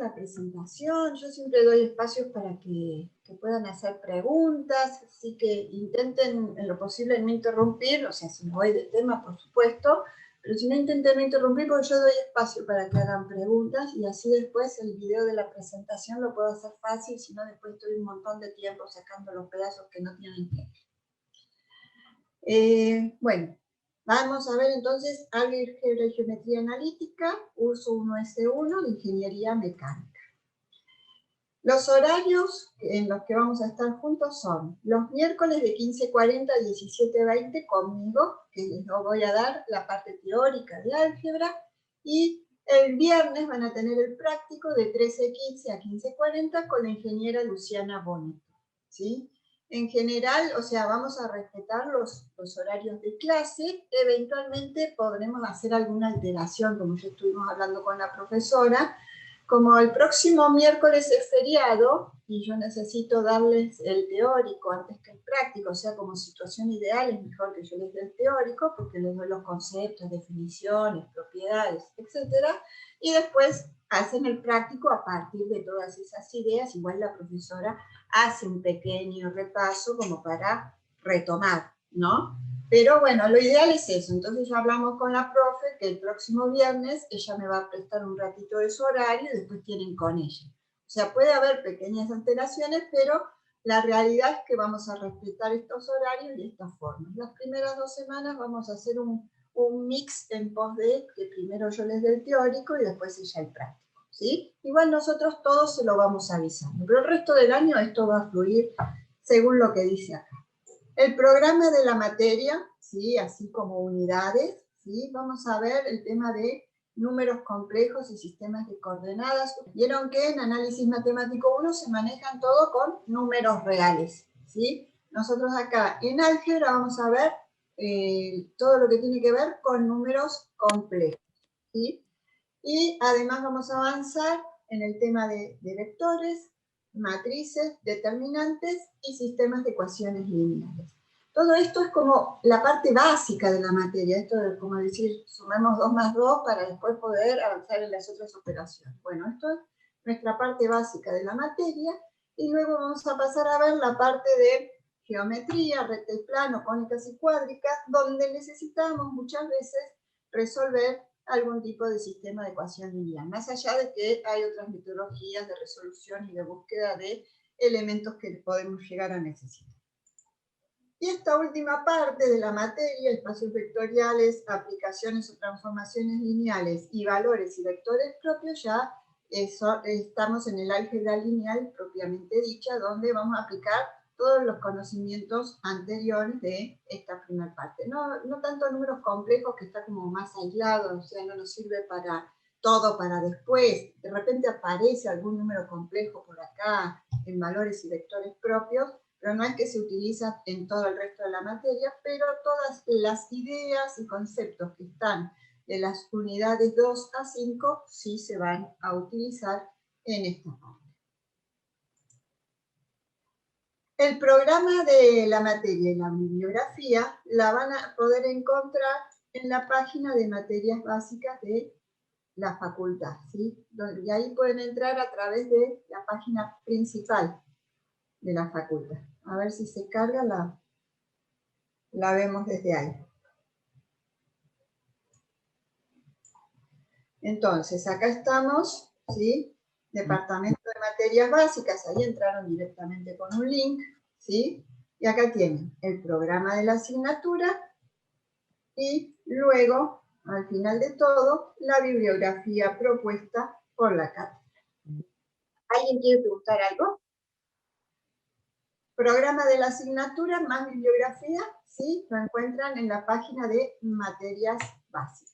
la presentación. Yo siempre doy espacios para que puedan hacer preguntas, así que intenten en lo posible no interrumpir, o sea, si me voy de tema, por supuesto, pero si no intenten no interrumpir, porque yo doy espacio para que hagan preguntas, y así después el video de la presentación lo puedo hacer fácil, si no después estoy un montón de tiempo sacando los pedazos que no tienen que ver. Bueno. Vamos a ver entonces álgebra y geometría analítica, curso 1S1 de ingeniería mecánica. Los horarios en los que vamos a estar juntos son los miércoles de 15:40 a 17:20 conmigo, que les voy a dar la parte teórica de álgebra, y el viernes van a tener el práctico de 13:15 a 15:40 con la ingeniera Luciana Bonito, ¿sí? En general, o sea, vamos a respetar los horarios de clase. Eventualmente podremos hacer alguna alteración, como ya estuvimos hablando con la profesora. Como el próximo miércoles es feriado, y yo necesito darles el teórico antes que el práctico, o sea, como situación ideal es mejor que yo les dé el teórico, porque les doy los conceptos, definiciones, propiedades, etc. Y después hacen el práctico a partir de todas esas ideas. Igual la profesora hace un pequeño repaso como para retomar, ¿no? Pero bueno, lo ideal es eso. Entonces ya hablamos con la profe que el próximo viernes ella me va a prestar un ratito de su horario y después tienen con ella. O sea, puede haber pequeñas alteraciones, pero la realidad es que vamos a respetar estos horarios y estas formas. Las primeras 2 semanas vamos a hacer un mix en pos de que primero yo les dé el teórico y después ella el práctico, ¿sí? Igual nosotros todos se lo vamos avisando, pero el resto del año esto va a fluir según lo que dice acá. El programa de la materia, ¿sí? Así como unidades, ¿sí? Vamos a ver el tema de números complejos y sistemas de coordenadas. Vieron que en análisis matemático 1 se manejan todo con números reales, ¿sí? Nosotros acá en álgebra vamos a ver todo lo que tiene que ver con números complejos, ¿sí? Y además vamos a avanzar en el tema de vectores, matrices, determinantes y sistemas de ecuaciones lineales. Todo esto es como la parte básica de la materia. Esto es como decir, sumemos 2 más 2 para después poder avanzar en las otras operaciones. Bueno, esto es nuestra parte básica de la materia, y luego vamos a pasar a ver la parte de geometría, recta y plano, cónicas y cuádricas, donde necesitamos muchas veces resolver algún tipo de sistema de ecuación lineal, más allá de que hay otras metodologías de resolución y de búsqueda de elementos que podemos llegar a necesitar. Y esta última parte de la materia, espacios vectoriales, aplicaciones o transformaciones lineales y valores y vectores propios, ya estamos en el álgebra lineal propiamente dicha, donde vamos a aplicar todos los conocimientos anteriores de esta primera parte. No tanto números complejos, que está como más aislado, o sea, no nos sirve para todo para después. De repente aparece algún número complejo por acá en valores y vectores propios, pero no es que se utiliza en todo el resto de la materia, pero todas las ideas y conceptos que están de las unidades 2 a 5 sí se van a utilizar en esta parte. El programa de la materia y la bibliografía la van a poder encontrar en la página de materias básicas de la facultad, ¿sí? Y ahí pueden entrar a través de la página principal de la facultad. A ver si se carga, la vemos desde ahí. Entonces, acá estamos, ¿sí? Departamento de materias básicas, ahí entraron directamente con un link, ¿sí? Y acá tienen el programa de la asignatura y luego, al final de todo, la bibliografía propuesta por la cátedra. ¿Alguien quiere preguntar algo? Programa de la asignatura más bibliografía, ¿sí? Lo encuentran en la página de materias básicas.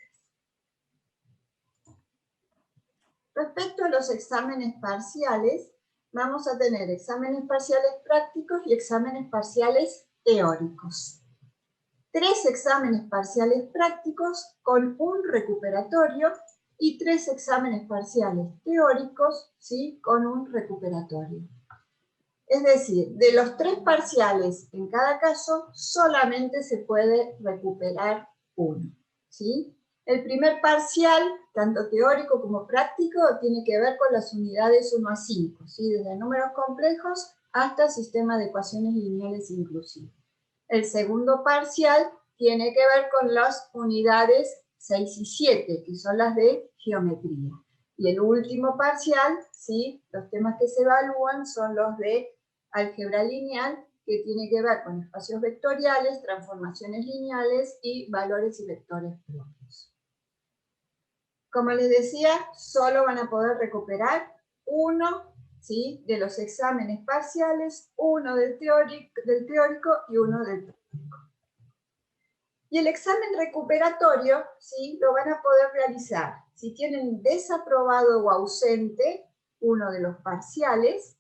Respecto a los exámenes parciales, vamos a tener exámenes parciales prácticos y exámenes parciales teóricos. 3 exámenes parciales prácticos con un recuperatorio y 3 exámenes parciales teóricos, ¿sí? Con un recuperatorio. Es decir, de los 3 parciales en cada caso, solamente se puede recuperar uno, ¿sí? El primer parcial, tanto teórico como práctico, tiene que ver con las unidades 1 a 5, ¿sí? Desde números complejos hasta sistemas de ecuaciones lineales inclusivas. El segundo parcial tiene que ver con las unidades 6 y 7, que son las de geometría. Y el último parcial, ¿sí? Los temas que se evalúan son los de álgebra lineal, que tiene que ver con espacios vectoriales, transformaciones lineales y valores y vectores propios. Como les decía, solo van a poder recuperar uno, ¿sí?, de los exámenes parciales, uno del teórico y uno del práctico. Y el examen recuperatorio, ¿sí?, lo van a poder realizar si tienen desaprobado o ausente uno de los parciales,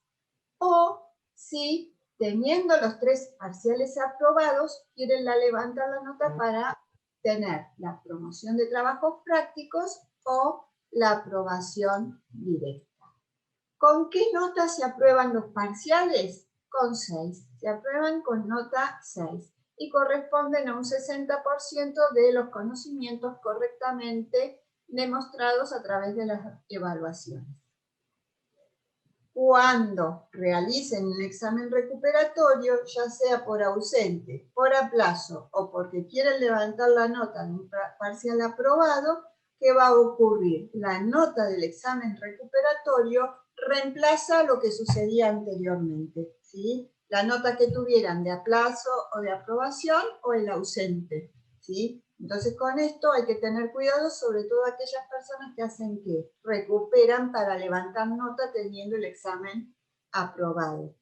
o si, teniendo los 3 parciales aprobados, quieren levantar la nota para tener la promoción de trabajos prácticos o la aprobación directa. ¿Con qué nota se aprueban los parciales? Con 6. Se aprueban con nota 6 y corresponden a un 60% de los conocimientos correctamente demostrados a través de las evaluaciones. Cuando realicen el examen recuperatorio, ya sea por ausente, por aplazo o porque quieren levantar la nota de un parcial aprobado, ¿qué va a ocurrir? La nota del examen recuperatorio reemplaza lo que sucedía anteriormente, ¿sí? La nota que tuvieran de aplazo o de aprobación o el ausente, ¿sí? Entonces con esto hay que tener cuidado, sobre todo aquellas personas que hacen que recuperan para levantar nota teniendo el examen aprobado,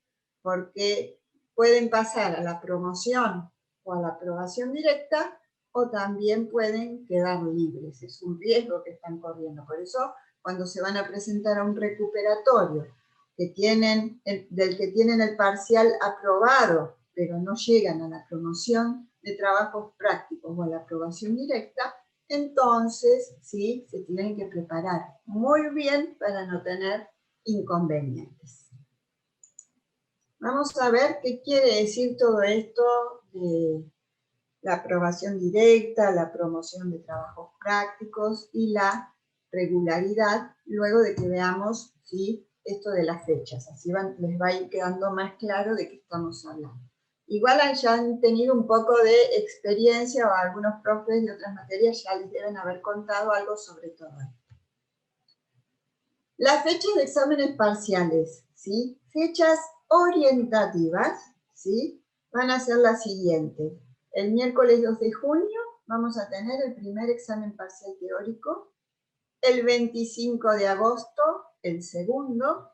porque pueden pasar a la promoción o a la aprobación directa o también pueden quedar libres. Es un riesgo que están corriendo. Por eso, cuando se van a presentar a un recuperatorio del que tienen el parcial aprobado, pero no llegan a la promoción de trabajos prácticos o a la aprobación directa, entonces sí, se tienen que preparar muy bien para no tener inconvenientes. Vamos a ver qué quiere decir todo esto de la aprobación directa, la promoción de trabajos prácticos y la regularidad, luego de que veamos, ¿sí?, esto de las fechas. Así les va a ir quedando más claro de qué estamos hablando. Igual ya han tenido un poco de experiencia, o algunos profes de otras materias ya les deben haber contado algo sobre todo esto. Las fechas de exámenes parciales, ¿sí?, fechas orientativas, ¿sí?, van a ser las siguientes. El miércoles 2 de junio vamos a tener el primer examen parcial teórico, el 25 de agosto el segundo,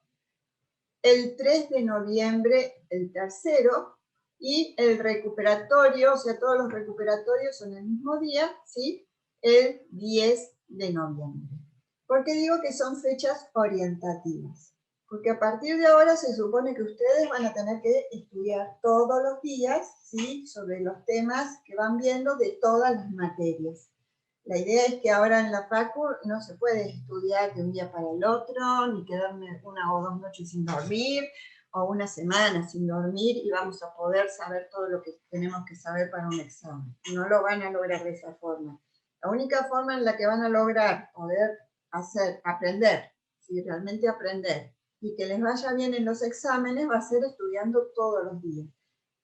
el 3 de noviembre el tercero, y el recuperatorio, o sea, todos los recuperatorios son el mismo día, ¿sí?, el 10 de noviembre. ¿Por qué digo que son fechas orientativas? Porque a partir de ahora se supone que ustedes van a tener que estudiar todos los días, ¿sí?, sobre los temas que van viendo de todas las materias. La idea es que ahora en la facu no se puede estudiar de un día para el otro, ni quedarme 1 o 2 noches sin dormir, o una semana sin dormir, y vamos a poder saber todo lo que tenemos que saber para un examen. No lo van a lograr de esa forma. La única forma en la que van a lograr poder aprender, ¿sí?, realmente aprender, y que les vaya bien en los exámenes, va a ser estudiando todos los días.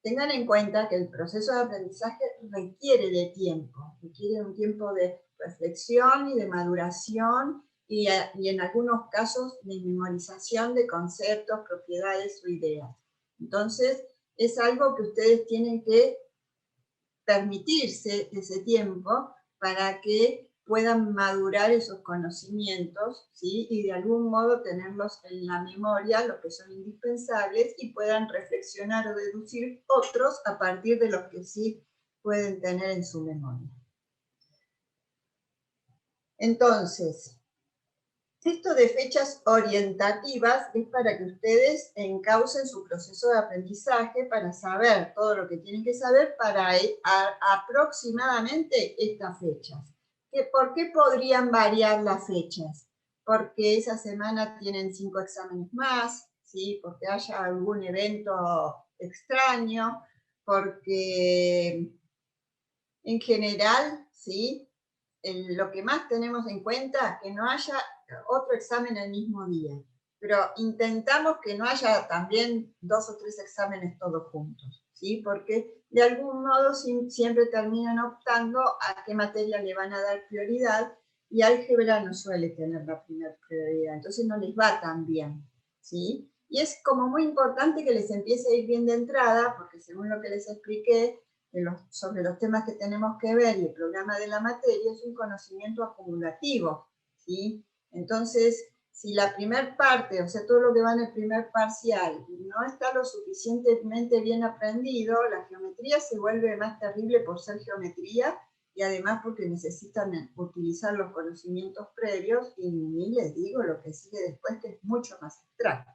Tengan en cuenta que el proceso de aprendizaje requiere de tiempo, requiere un tiempo de reflexión y de maduración y en algunos casos de memorización de conceptos, propiedades o ideas. Entonces, es algo que ustedes tienen que permitirse ese tiempo para que puedan madurar esos conocimientos, ¿sí?, y de algún modo tenerlos en la memoria, lo que son indispensables, y puedan reflexionar o deducir otros a partir de los que sí pueden tener en su memoria. Entonces, esto de fechas orientativas es para que ustedes encaucen su proceso de aprendizaje para saber todo lo que tienen que saber para aproximadamente estas fechas. ¿Por qué podrían variar las fechas? Porque esa semana tienen 5 exámenes más, ¿sí?, porque haya algún evento extraño, porque en general, ¿sí?, lo que más tenemos en cuenta, que no haya otro examen el mismo día. Pero intentamos que no haya también 2 o 3 exámenes todos juntos, ¿sí? Porque de algún modo siempre terminan optando a qué materia le van a dar prioridad, y álgebra no suele tener la primera prioridad, entonces no les va tan bien, ¿sí? Y es como muy importante que les empiece a ir bien de entrada, porque según lo que les expliqué, sobre los temas que tenemos que ver y el programa de la materia, es un conocimiento acumulativo, ¿sí? Entonces, si la primer parte, o sea, todo lo que va en el primer parcial, no está lo suficientemente bien aprendido, la geometría se vuelve más terrible por ser geometría, y además porque necesitan utilizar los conocimientos previos, y ni les digo lo que sigue después, que es mucho más abstracto,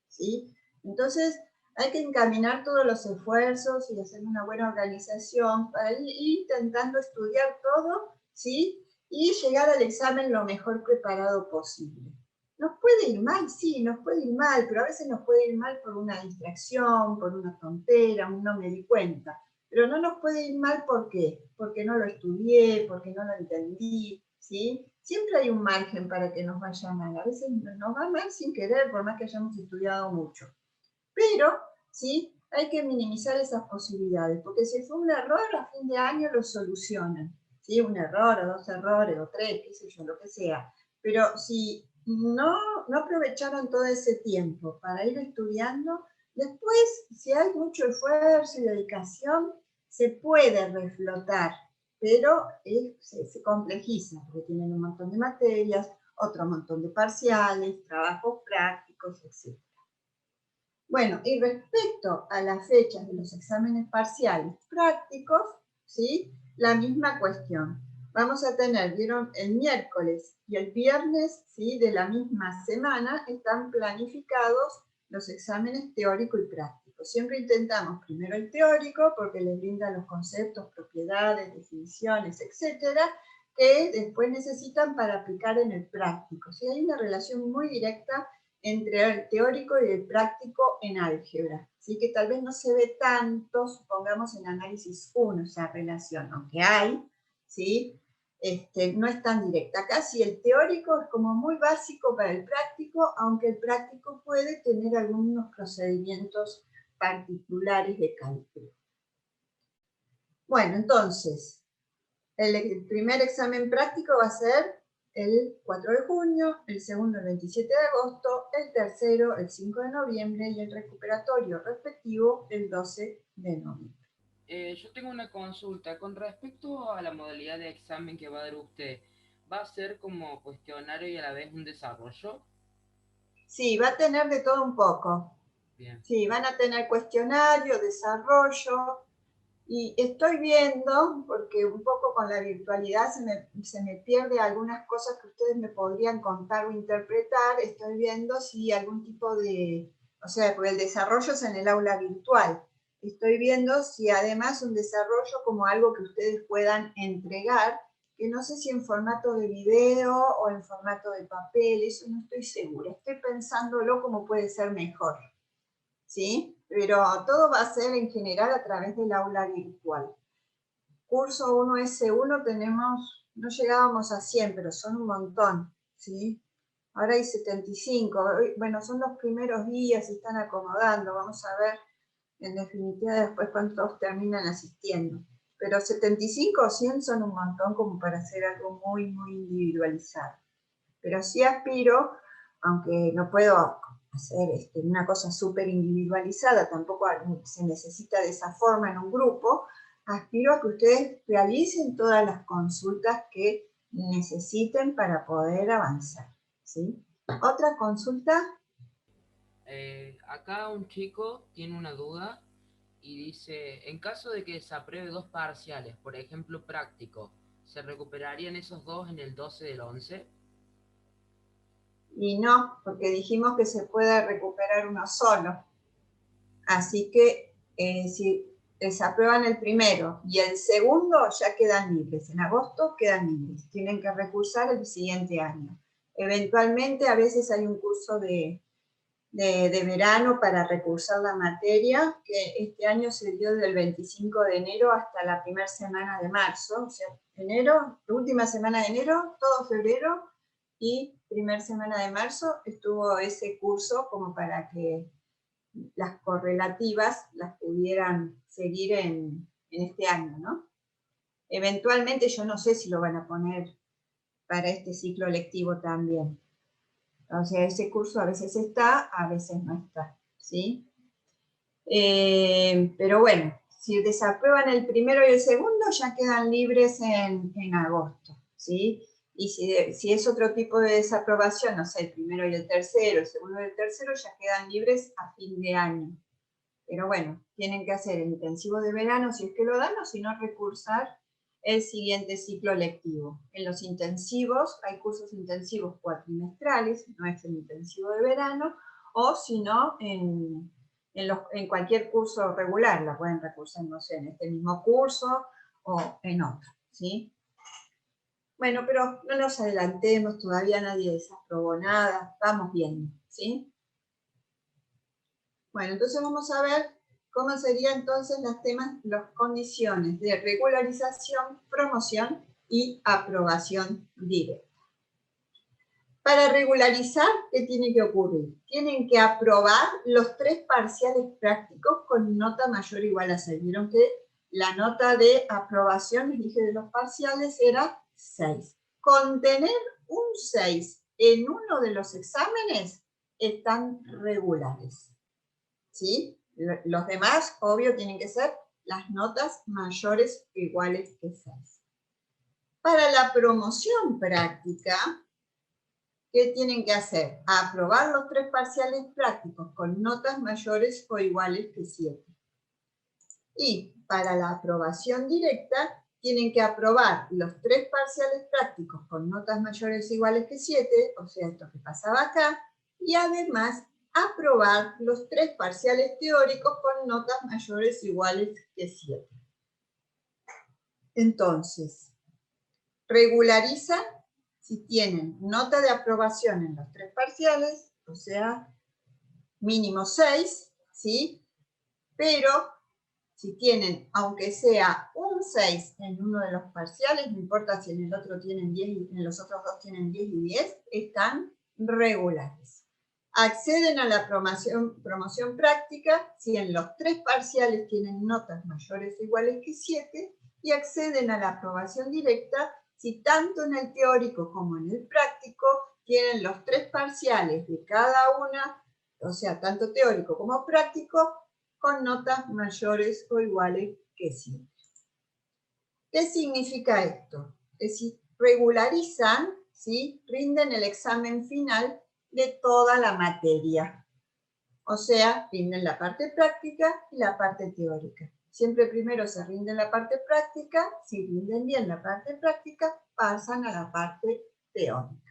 ¿sí? Entonces, hay que encaminar todos los esfuerzos y hacer una buena organización para ir intentando estudiar todo, ¿sí? Y llegar al examen lo mejor preparado posible. Nos puede ir mal, sí, nos puede ir mal, pero a veces nos puede ir mal por una distracción, por una tontera, un no me di cuenta. Pero no nos puede ir mal, ¿por qué? Porque no lo estudié, porque no lo entendí, ¿sí? Siempre hay un margen para que nos vaya mal. A veces nos va mal sin querer, por más que hayamos estudiado mucho. Pero, ¿sí? Hay que minimizar esas posibilidades, porque si fue un error, a fin de año lo solucionan, ¿sí? Un error, o 2 errores, o 3, qué sé yo, lo que sea. Pero si no aprovecharon todo ese tiempo para ir estudiando, después, si hay mucho esfuerzo y dedicación, se puede reflotar, pero se complejiza, porque tienen un montón de materias, otro montón de parciales, trabajos prácticos, etc. Bueno, y respecto a las fechas de los exámenes parciales prácticos, ¿sí? La misma cuestión. Vamos a tener, vieron, el miércoles y el viernes, ¿sí? De la misma semana están planificados los exámenes teórico y práctico. Siempre intentamos primero el teórico, porque les brinda los conceptos, propiedades, definiciones, etcétera, que después necesitan para aplicar en el práctico. ¿Sí? Hay una relación muy directa entre el teórico y el práctico en álgebra. Así que tal vez no se ve tanto, supongamos, en análisis 1 esa relación, aunque hay, ¿sí? No es tan directa. Acá sí, el teórico es como muy básico para el práctico, aunque el práctico puede tener algunos procedimientos particulares de cálculo. Bueno, entonces, el primer examen práctico va a ser el 4 de junio, el segundo el 27 de agosto, el tercero el 5 de noviembre y el recuperatorio respectivo el 12 de noviembre. Yo tengo una consulta con respecto a la modalidad de examen que va a dar usted. ¿Va a ser como cuestionario y a la vez un desarrollo? Sí, va a tener de todo un poco. Bien. Sí, van a tener cuestionario, desarrollo, y estoy viendo, porque un poco con la virtualidad se me pierde algunas cosas que ustedes me podrían contar o interpretar. Estoy viendo si algún tipo de, o sea, porque el desarrollo es en el aula virtual. Estoy viendo si además un desarrollo como algo que ustedes puedan entregar, que no sé si en formato de video o en formato de papel, eso no estoy segura. Estoy pensándolo como puede ser mejor, ¿sí? Pero todo va a ser en general a través del aula virtual. Curso 1S1 tenemos, no llegábamos a 100, pero son un montón, ¿sí? Ahora hay 75, bueno, son los primeros días, se están acomodando, vamos a ver en definitiva después cuántos terminan asistiendo. Pero 75 o 100 son un montón como para hacer algo muy, muy individualizado. Pero sí aspiro, aunque no puedo hacer una cosa súper individualizada, tampoco se necesita de esa forma en un grupo, aspiro a que ustedes realicen todas las consultas que necesiten para poder avanzar, ¿sí? ¿Otra consulta? Acá un chico tiene una duda y dice, en caso de que desapruebe dos parciales, por ejemplo práctico, ¿se recuperarían esos dos en el 12 del 11? Y no, porque dijimos que se puede recuperar uno solo. Así que si desaprueban el primero y el segundo, ya quedan libres. En agosto quedan libres. Tienen que recursar el siguiente año. Eventualmente, a veces hay un curso de de verano para recursar la materia, que este año se dio del 25 de enero hasta la primera semana de marzo, o sea, enero, la última semana de enero, todo febrero y primera semana de marzo estuvo ese curso como para que las correlativas las pudieran seguir en este año, ¿no? Eventualmente yo no sé si lo van a poner para este ciclo lectivo también. O sea, ese curso a veces está, a veces no está, ¿sí? Pero bueno, si desaprueban el primero y el segundo, ya quedan libres en agosto, ¿sí? Y si es otro tipo de desaprobación, no sé, el primero y el tercero, el segundo y el tercero, ya quedan libres a fin de año. Pero bueno, tienen que hacer el intensivo de verano si es que lo dan, o si no, recursar el siguiente ciclo lectivo. En los intensivos, hay cursos intensivos cuatrimestrales, no es el intensivo de verano, o si no, en cualquier curso regular, la pueden recursar, no sé, en este mismo curso o en otro, ¿sí? Bueno, pero no nos adelantemos, todavía nadie desaprobó nada, vamos viendo, ¿sí? Bueno, entonces vamos a ver cómo serían entonces las condiciones de regularización, promoción y aprobación directa. Para regularizar, ¿qué tiene que ocurrir? Tienen que aprobar los 3 parciales prácticos con nota mayor o igual a 6. Vieron que la nota de aprobación, les dije, de los parciales era 6. Con tener un 6 en uno de los exámenes, están regulares, ¿sí? Los demás, obvio, tienen que ser las notas mayores o iguales que 6. Para la promoción práctica, ¿qué tienen que hacer? Aprobar los 3 parciales prácticos con notas mayores o iguales que 7. Y para la aprobación directa, tienen que aprobar los 3 parciales prácticos con notas mayores o iguales que 7, o sea, esto que pasaba acá, y además aprobar los 3 parciales teóricos con notas mayores o iguales que 7. Entonces, regularizan si tienen nota de aprobación en los 3 parciales, o sea, mínimo 6, ¿sí? Pero si tienen, aunque sea un 6 en uno de los parciales, no importa si en el otro tienen 10 y en los otros dos tienen 10 y 10, están regulares. Acceden a la promoción práctica si en los 3 parciales tienen notas mayores o iguales que 7 y acceden a la aprobación directa si tanto en el teórico como en el práctico tienen los 3 parciales de cada una, o sea, tanto teórico como práctico, con notas mayores o iguales que 7. ¿Qué significa esto? Que si regularizan, ¿sí?, rinden el examen final de toda la materia. O sea, rinden la parte práctica y la parte teórica. Siempre primero se rinde la parte práctica, si rinden bien la parte práctica, pasan a la parte teórica.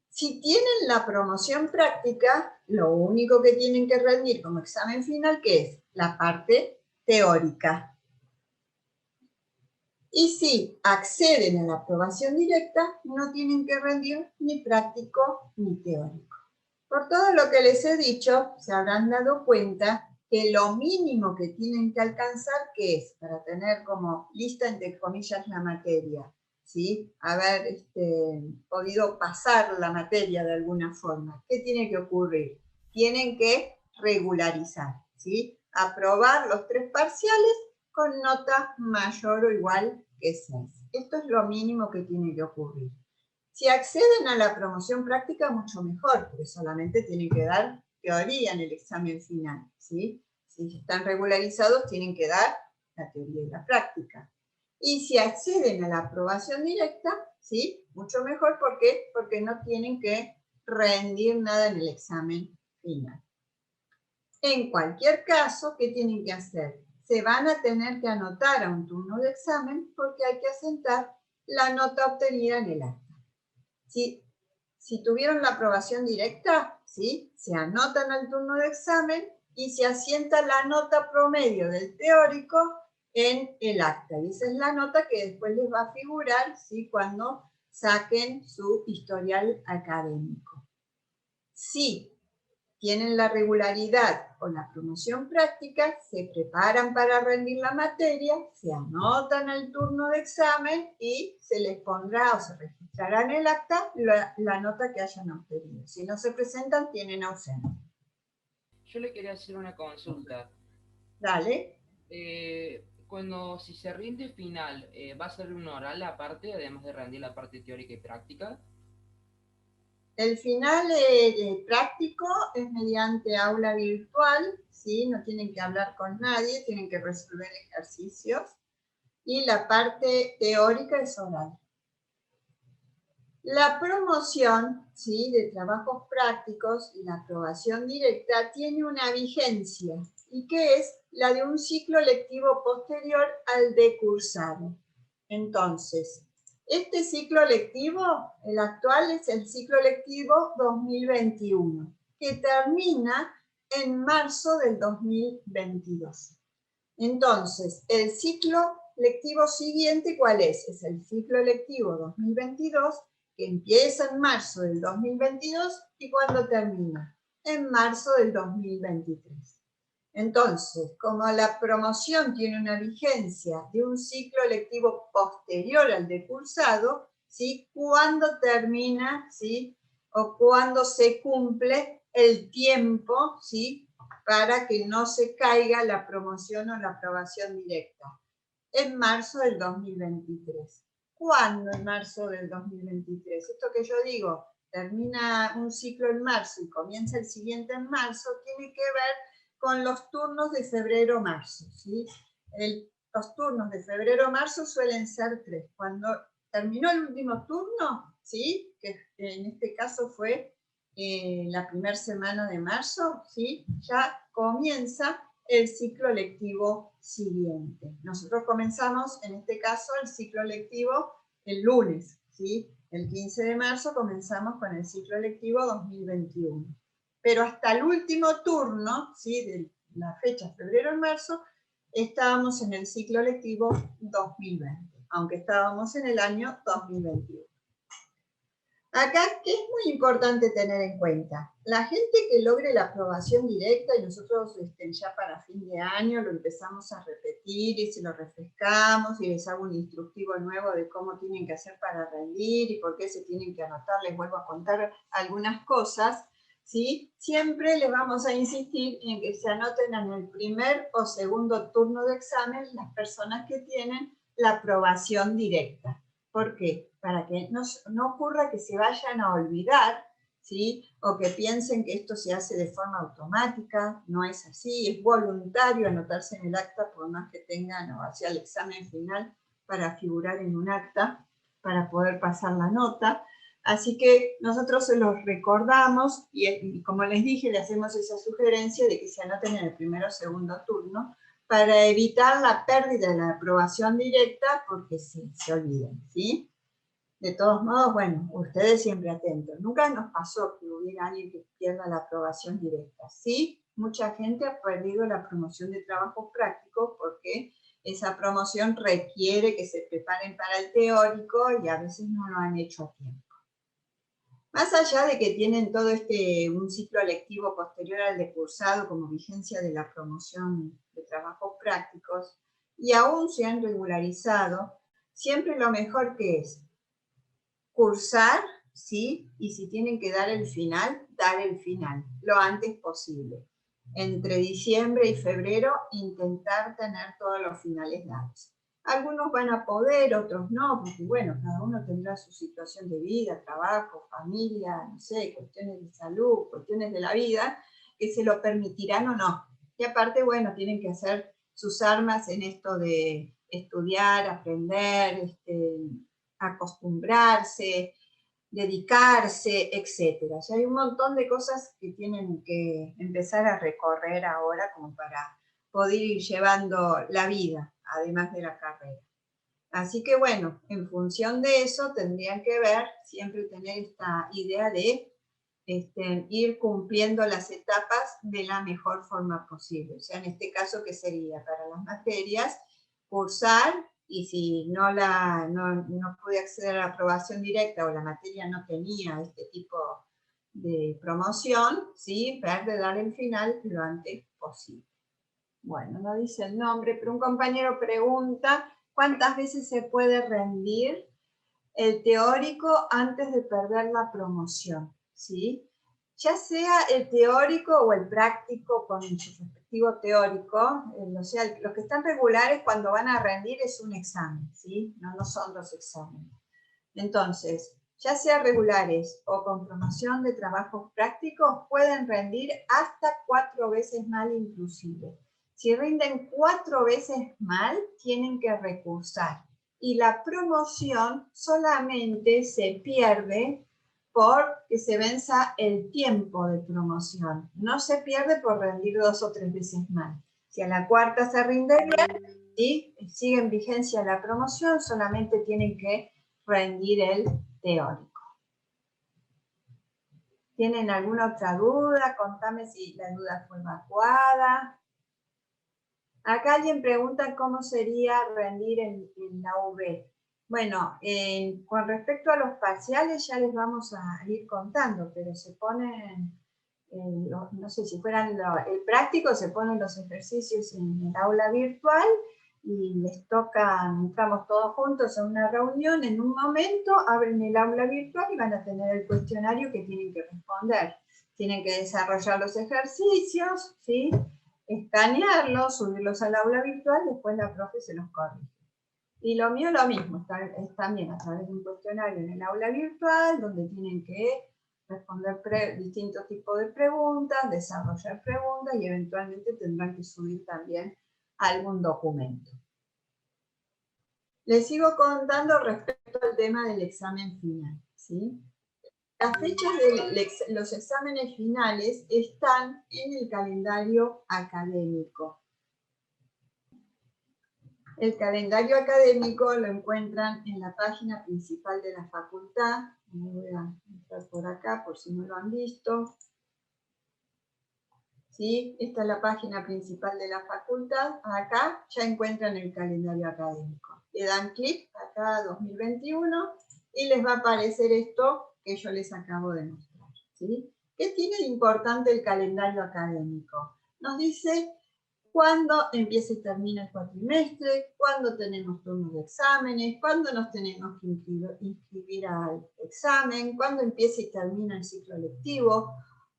Si tienen la promoción práctica, lo único que tienen que rendir como examen final, ¿qué es? La parte teórica. Y si acceden a la aprobación directa, no tienen que rendir ni práctico ni teórico. Por todo lo que les he dicho, se habrán dado cuenta que lo mínimo que tienen que alcanzar, ¿qué es? Para tener como lista, entre comillas, la materia, ¿sí? Haber podido pasar la materia de alguna forma. ¿Qué tiene que ocurrir? Tienen que regularizar, ¿sí? Aprobar los 3 parciales con nota mayor o igual que 6. Esto es lo mínimo que tiene que ocurrir. Si acceden a la promoción práctica, mucho mejor, porque solamente tienen que dar teoría en el examen final, ¿sí? Si están regularizados, tienen que dar la teoría y la práctica. Y si acceden a la aprobación directa, ¿sí?, mucho mejor. ¿Por qué? Porque no tienen que rendir nada en el examen final. En cualquier caso, ¿qué tienen que hacer? Se van a tener que anotar a un turno de examen porque hay que asentar la nota obtenida en el acta. Si tuvieron la aprobación directa, ¿sí?, se anotan al turno de examen y se asienta la nota promedio del teórico en el acta. Y esa es la nota que después les va a figurar, ¿sí?, cuando saquen su historial académico. Si tienen la regularidad o la promoción práctica, se preparan para rendir la materia, se anotan el turno de examen y se les pondrá o se registrará en el acta la nota que hayan obtenido. Si no se presentan, tienen ausencia. Yo le quería hacer una consulta. Dale. Si se rinde final, ¿va a ser un oral aparte, además de rendir la parte teórica y práctica? El final práctico es mediante aula virtual, ¿sí? No tienen que hablar con nadie, tienen que resolver ejercicios. Y la parte teórica es oral. La promoción, ¿sí?, de trabajos prácticos y la aprobación directa tiene una vigencia, y que es la de un ciclo lectivo posterior al de cursado. Entonces, este ciclo lectivo, el actual, es el ciclo lectivo 2021, que termina en marzo del 2022. Entonces, el ciclo lectivo siguiente, ¿cuál es? Es el ciclo lectivo 2022, que empieza en marzo del 2022 y cuando termina, en marzo del 2023. Entonces, como la promoción tiene una vigencia de un ciclo lectivo posterior al de cursado, ¿sí?, cuando termina, ¿sí?, o cuando se cumple el tiempo, ¿sí?, para que no se caiga la promoción o la aprobación directa. En marzo del 2023. ¿Cuándo en marzo del 2023? Esto que yo digo, termina un ciclo en marzo y comienza el siguiente en marzo, tiene que ver con los turnos de febrero-marzo, ¿sí? Los turnos de febrero-marzo suelen ser 3. Cuando terminó el último turno, ¿sí?, que en este caso fue la primera semana de marzo, ¿sí?, ya comienza el ciclo lectivo siguiente. Nosotros comenzamos, en este caso, el ciclo lectivo el lunes, ¿sí? El 15 de marzo comenzamos con el ciclo lectivo 2021. Pero hasta el último turno, ¿sí?, de la fecha febrero-marzo, estábamos en el ciclo lectivo 2020, aunque estábamos en el año 2021. Acá, ¿qué es muy importante tener en cuenta? La gente que logre la aprobación directa, y nosotros ya para fin de año lo empezamos a repetir y se lo refrescamos y les hago un instructivo nuevo de cómo tienen que hacer para rendir y por qué se tienen que anotar, les vuelvo a contar algunas cosas, ¿sí? Siempre les vamos a insistir en que se anoten en el primer o segundo turno de examen las personas que tienen la aprobación directa. ¿Por qué? Para que no ocurra que se vayan a olvidar, ¿sí?, o que piensen que esto se hace de forma automática. No es así, es voluntario anotarse en el acta, por más que tengan o hacia el examen final para figurar en un acta, para poder pasar la nota. Así que nosotros se los recordamos y como les dije, le hacemos esa sugerencia de que se anoten en el primero o segundo turno, para evitar la pérdida de la aprobación directa porque se olviden, ¿sí? De todos modos, bueno, ustedes siempre atentos. Nunca nos pasó que hubiera alguien que pierda la aprobación directa. Sí, mucha gente ha perdido la promoción de trabajos prácticos porque esa promoción requiere que se preparen para el teórico y a veces no lo han hecho a tiempo. Más allá de que tienen todo un ciclo lectivo posterior al de cursado como vigencia de la promoción de trabajos prácticos, y aún se han regularizado, siempre lo mejor que es cursar, ¿sí? Y si tienen que dar el final lo antes posible. Entre diciembre y febrero, intentar tener todos los finales dados. Algunos van a poder, otros no, porque bueno, cada uno tendrá su situación de vida, trabajo, familia, no sé, cuestiones de salud, cuestiones de la vida, que se lo permitirán o no. Y aparte, bueno, tienen que hacer sus armas en esto de estudiar, aprender, acostumbrarse, dedicarse, etc. Ya hay un montón de cosas que tienen que empezar a recorrer ahora como para poder ir llevando la vida, además de la carrera. Así que bueno, en función de eso tendrían que ver, siempre tener esta idea de ir cumpliendo las etapas de la mejor forma posible. O sea, en este caso, ¿qué sería? Para las materias, cursar, y si no pude acceder a la aprobación directa o la materia no tenía este tipo de promoción, ¿sí? Ver de dar el final lo antes posible. Bueno, no dice el nombre, pero un compañero pregunta cuántas veces se puede rendir el teórico antes de perder la promoción, ¿sí? Ya sea el teórico o el práctico con su respectivo teórico, o sea, los que están regulares cuando van a rendir es un examen, ¿sí? No son dos exámenes. Entonces, ya sea regulares o con promoción de trabajos prácticos, pueden rendir hasta 4 veces mal inclusive. Si rinden 4 veces mal, tienen que recursar. Y la promoción solamente se pierde porque se venza el tiempo de promoción. No se pierde por rendir 2 o 3 veces mal. Si a la cuarta se rinde bien, ¿sí? Sigue en vigencia la promoción, solamente tienen que rendir el teórico. ¿Tienen alguna otra duda? Contame si la duda fue evacuada. Acá alguien pregunta cómo sería rendir en la UB. Bueno, con respecto a los parciales ya les vamos a ir contando, pero se ponen, no sé si fueran el práctico, se ponen los ejercicios en el aula virtual y les toca, entramos todos juntos a una reunión, en un momento abren el aula virtual y van a tener el cuestionario que tienen que responder. Tienen que desarrollar los ejercicios, ¿sí? Escanearlos, subirlos al aula virtual, después la profe se los corrige. Y lo mío lo mismo, es también a través de un cuestionario en el aula virtual, donde tienen que responder distintos tipos de preguntas, desarrollar preguntas y eventualmente tendrán que subir también algún documento. Les sigo contando respecto al tema del examen final, ¿sí? Las fechas de los exámenes finales están en el calendario académico. El calendario académico lo encuentran en la página principal de la facultad. Me voy a entrar por acá por si no lo han visto. ¿Sí? Esta es la página principal de la facultad. Acá ya encuentran el calendario académico. Le dan clic acá a 2021 y les va a aparecer esto que yo les acabo de mostrar. ¿Sí? ¿Qué tiene de importante el calendario académico? Nos dice cuándo empieza y termina el cuatrimestre, cuándo tenemos turnos de exámenes, cuándo nos tenemos que inscribir al examen, cuándo empieza y termina el ciclo lectivo,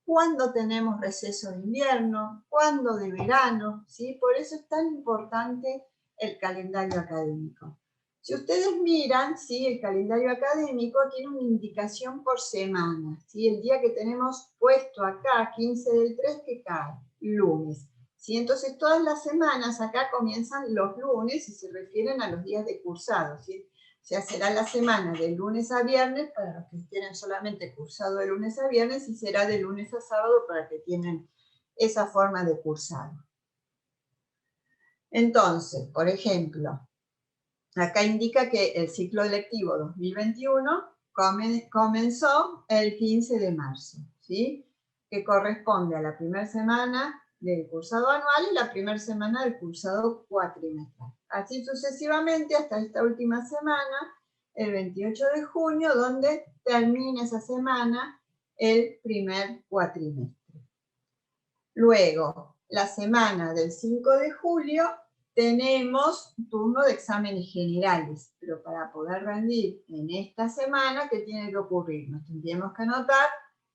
cuándo tenemos receso de invierno, cuándo de verano, ¿sí? Por eso es tan importante el calendario académico. Si ustedes miran, ¿sí? El calendario académico tiene una indicación por semana, ¿sí? El día que tenemos puesto acá, 15 del 3, que cae, lunes. ¿Sí? Entonces, todas las semanas acá comienzan los lunes y se refieren a los días de cursado, ¿sí? O sea, será la semana de lunes a viernes para los que tienen solamente cursado de lunes a viernes y será de lunes a sábado para los que tienen esa forma de cursado. Entonces, por ejemplo, acá indica que el ciclo lectivo 2021 comenzó el 15 de marzo, ¿sí? Que corresponde a la primera semana del cursado anual y la primera semana del cursado cuatrimestral. Así sucesivamente hasta esta última semana, el 28 de junio, donde termina esa semana el primer cuatrimestre. Luego, la semana del 5 de julio, tenemos turno de exámenes generales, pero para poder rendir en esta semana, ¿qué tiene que ocurrir? Nos tendríamos que anotar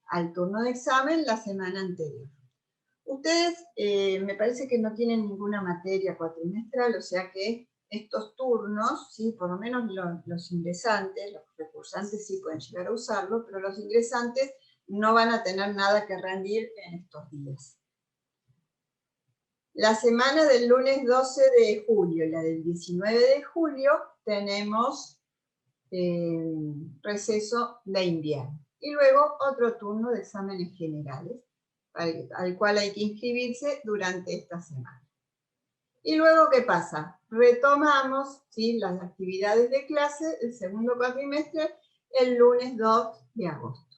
al turno de examen la semana anterior. Ustedes me parece que no tienen ninguna materia cuatrimestral, o sea que estos turnos, ¿sí? Por lo menos los ingresantes, los recursantes sí pueden llegar a usarlo, pero los ingresantes no van a tener nada que rendir en estos días. La semana del lunes 12 de julio y la del 19 de julio tenemos receso de invierno. Y luego otro turno de exámenes generales, al cual hay que inscribirse durante esta semana. Y luego, ¿qué pasa? Retomamos, ¿sí? Las actividades de clase, el segundo cuatrimestre, el lunes 2 de agosto.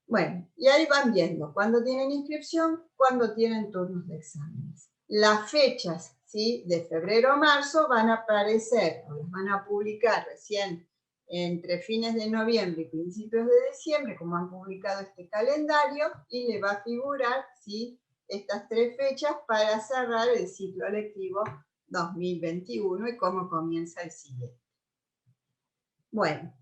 Bueno, y ahí van viendo cuándo tienen inscripción, cuándo tienen turnos de exámenes. Las fechas, ¿sí? De febrero a marzo van a aparecer, o las van a publicar recién entre fines de noviembre y principios de diciembre, como han publicado este calendario, y le va a figurar, ¿sí?, estas 3 fechas para cerrar el ciclo lectivo 2021 y cómo comienza el siguiente. Bueno,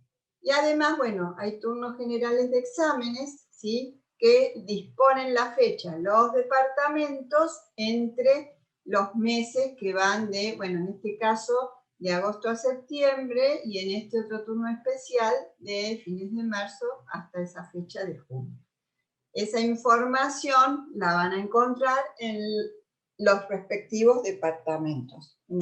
y además, bueno, hay turnos generales de exámenes, ¿sí?, que disponen la fecha los departamentos entre los meses que van de, bueno, en este caso, de agosto a septiembre, y en este otro turno especial de fines de marzo hasta esa fecha de junio. Esa información la van a encontrar en los respectivos departamentos. En